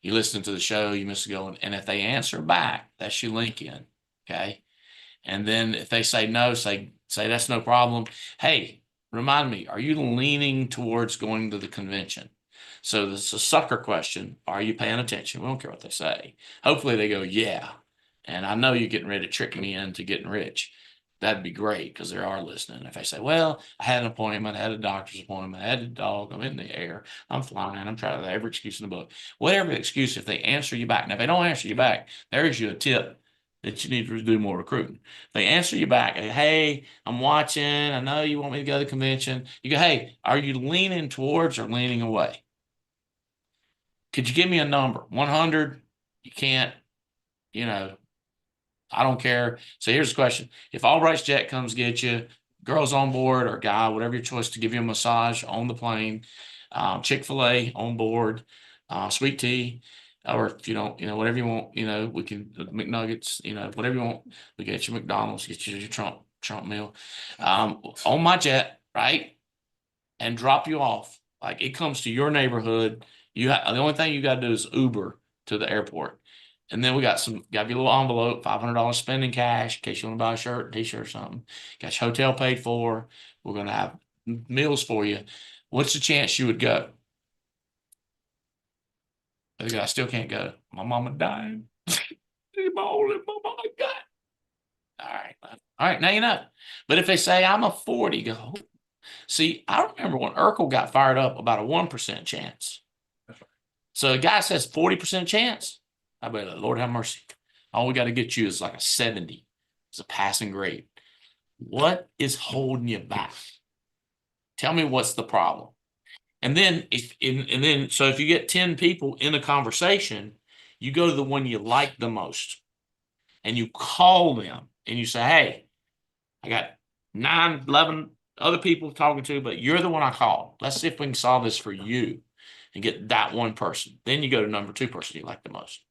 you listening to the show, you must go. And if they answer back, that's your link in. Okay. And then if they say no, say that's no problem. Hey, remind me, are you leaning towards going to the convention? So this is a sucker question. Are you paying attention? We don't care what they say. Hopefully they go, yeah. And I know you're getting ready to trick me into getting rich. That'd be great because they are listening. If they say, well, I had an appointment, I had a doctor's appointment, I had a dog, I'm in the air, I'm flying, I'm trying to every excuse in the book. Whatever excuse, if they answer you back. Now, if they don't answer you back, there's you a tip that you need to do more recruiting. If they answer you back, hey, I'm watching, I know you want me to go to the convention. You go, hey, are you leaning towards or leaning away? Could you give me a number? 100? You can't, I don't care. So here's the question. If Albright's Jet comes get you, girls on board or guy, whatever your choice, to give you a massage on the plane, Chick-fil-A on board, sweet tea, or if you don't, whatever you want, we can, McNuggets, whatever you want, we get you McDonald's, get you your Trump meal, on my jet, right? And drop you off. Like it comes to your neighborhood. The only thing you got to do is Uber to the airport. And then got your little envelope, $500 spending cash in case you want to buy a shirt, t-shirt or something. Got your hotel paid for. We're going to have meals for you. What's the chance you would go? I still can't go. My mama dying. My only mama I got. All right. Now you know. But if they say I'm a 40, go. See, I remember when Urkel got fired up about a 1% chance. So a guy says 40% chance. I bet, Lord have mercy. All we got to get you is like a 70. It's a passing grade. What is holding you back? Tell me what's the problem. And then so if you get 10 people in a conversation, you go to the one you like the most and you call them and you say, hey, I got 9, 11 other people talking to, but you're the one I called. Let's see if we can solve this for you and get that one person. Then you go to number 2 person you like the most.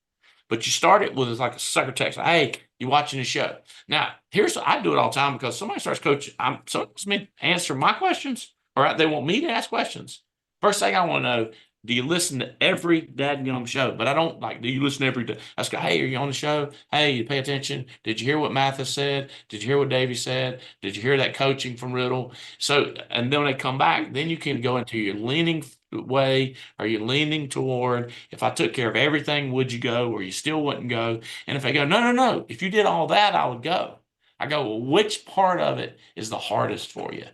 But you start it with like a sucker text. Hey, you watching the show? Now, I do it all the time because somebody starts coaching. Someone wants me to answer my questions, or they want me to ask questions. First thing I want to know, do you listen to every dadgum show? But I don't do you listen every day? I go, hey, are you on the show? Hey, you pay attention? Did you hear what Mathis said? Did you hear what Davey said? Did you hear that coaching from Riddle? So, and then when they come back, then you can go into your leaning way. Are you leaning toward, if I took care of everything, would you go, or you still wouldn't go? And if they go, no, if you did all that, I would go. I go, well, which part of it is the hardest for you?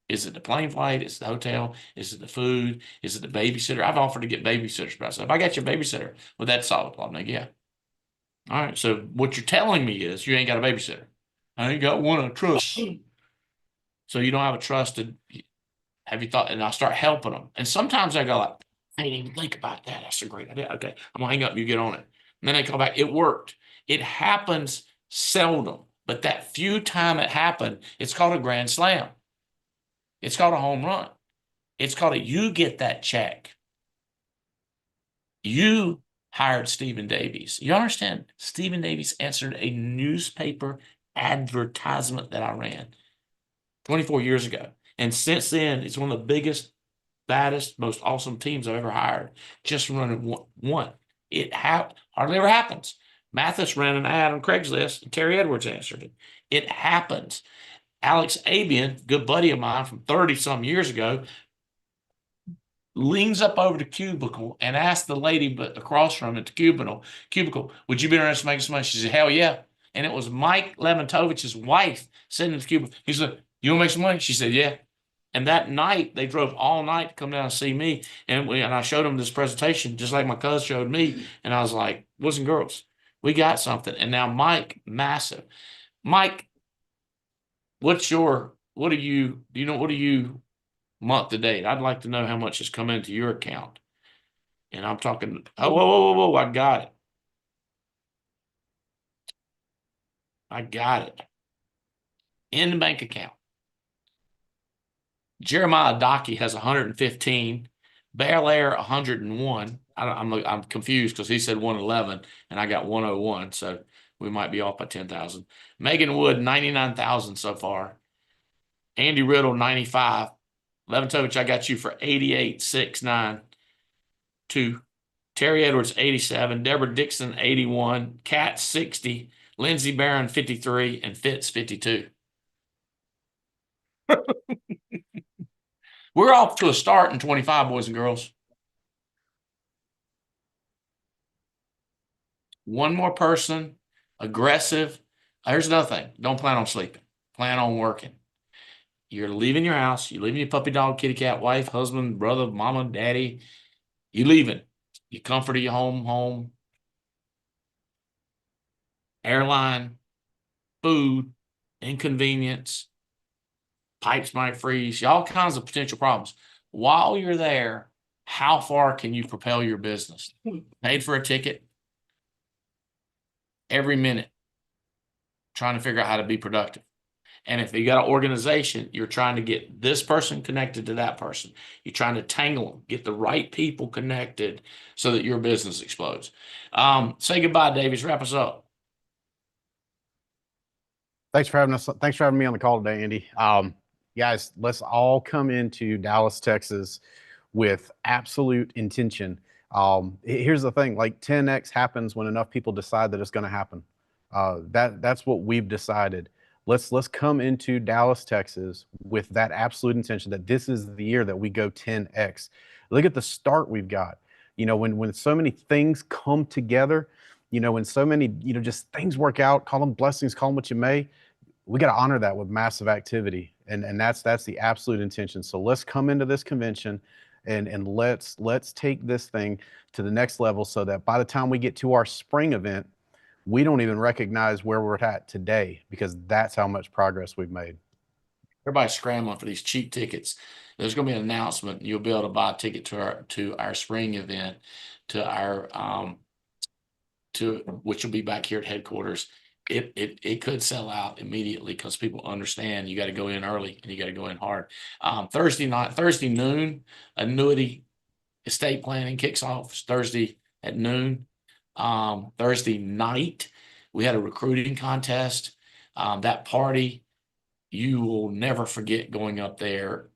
Is it the plane flight? Is it the hotel? Is it the food? Is it the babysitter? I've offered to get babysitters. But I said, if I got your babysitter, would that solve the problem? Like, yeah. All right. So what you're telling me is you ain't got a babysitter. I ain't got one I trust. So you don't have a trusted. Have you thought? And I start helping them. And sometimes I go like, I didn't even think about that. That's a great idea. Okay, I'm gonna hang up. You get on it. And then they come back. It worked. It happens seldom, but that few time it happened, it's called a grand slam. It's called a home run. It's called you get that check. You hired Stephen Davies. You understand? Stephen Davies answered a newspaper advertisement that I ran 24 years ago. And since then, it's one of the biggest baddest, most awesome teams I've ever hired just from running one. It hardly ever happens. Mathis ran an ad on Craigslist and Terry Edwards answered it. It happens. Alex Abian, good buddy of mine from 30 some years ago, leans up over the cubicle and asks the lady but across from it, the cubicle, would you be interested in making some money? She said, hell yeah. And it was Mike Levantovich's wife sitting in the cubicle. He said, you want to make some money? She said, yeah. And that night, they drove all night to come down and see me. And I showed them this presentation, just like my cousin showed me. And I was like, boys and girls, we got something. And now Mike, massive. Mike, what are you month to date? I'd like to know how much has come into your account. And I'm talking, oh, whoa, I got it. I got it. In the bank account. Jeremiah Dockey has 115, Bel Air 101. I'm confused because he said 111 and I got 101, so we might be off by 10,000. Megan Wood 99,000 so far. Andy Riddle 95. Levantovich, I got you for 88,692. Terry Edwards 87, Deborah Dixon 81, Kat 60, Lindsey Barron 53, and Fitz 52. We're off to a start in 25, boys and girls. One more person, aggressive. Here's another thing. Don't plan on sleeping. Plan on working. You're leaving your house. You're leaving your puppy, dog, kitty, cat, wife, husband, brother, mama, daddy. You leaving. You comfort of your home, airline, food, inconvenience, pipes might freeze, all kinds of potential problems. While you're there, how far can you propel your business? Paid for a ticket every minute, trying to figure out how to be productive. And if you got an organization, you're trying to get this person connected to that person. You're trying to tangle them, get the right people connected so that your business explodes. Say goodbye, Davies. Wrap us up. Thanks for having us. Thanks for having me on the call today, Andy. Guys, let's all come into Dallas, Texas with absolute intention. Here's the thing, like 10X happens when enough people decide that it's going to happen. That's what we've decided. Let's come into Dallas, Texas with that absolute intention that this is the year that we go 10X. Look at the start we've got. You know, when so many things come together, you know, when so many, you know, just things work out, call them blessings, call them what you may, we got to honor that with massive activity. And that's the absolute intention. So let's come into this convention and let's take this thing to the next level so that by the time we get to our spring event, we don't even recognize where we're at today because that's how much progress we've made. Everybody's scrambling for these cheap tickets. There's going to be an announcement. You'll be able to buy a ticket to our spring event, to our which will be back here at headquarters. It could sell out immediately because people understand you got to go in early and you got to go in hard. Thursday noon, annuity estate planning kicks off Thursday at noon. Thursday night, we had a recruiting contest. That party, you will never forget going up there.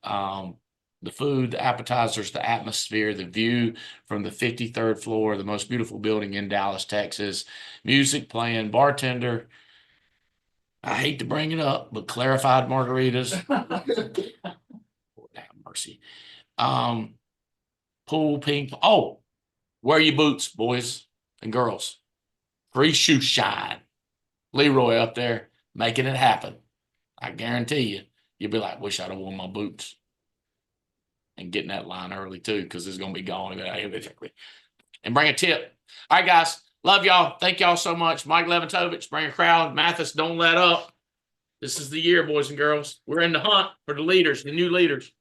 The food, the appetizers, the atmosphere, the view from the 53rd floor, the most beautiful building in Dallas, Texas, music playing, bartender. I hate to bring it up, but clarified margaritas. Lord have mercy. Pool, ping. Oh, wear your boots, boys and girls. Free shoe shine. Leroy up there making it happen. I guarantee you, you'll be like, wish I'd have worn my boots. And getting that line early too, because it's going to be gone. And bring a tip. All right, guys. Love y'all. Thank y'all so much. Mike Levantovich, bring a crowd. Mathis, don't let up. This is the year, boys and girls. We're in the hunt for the leaders, the new leaders.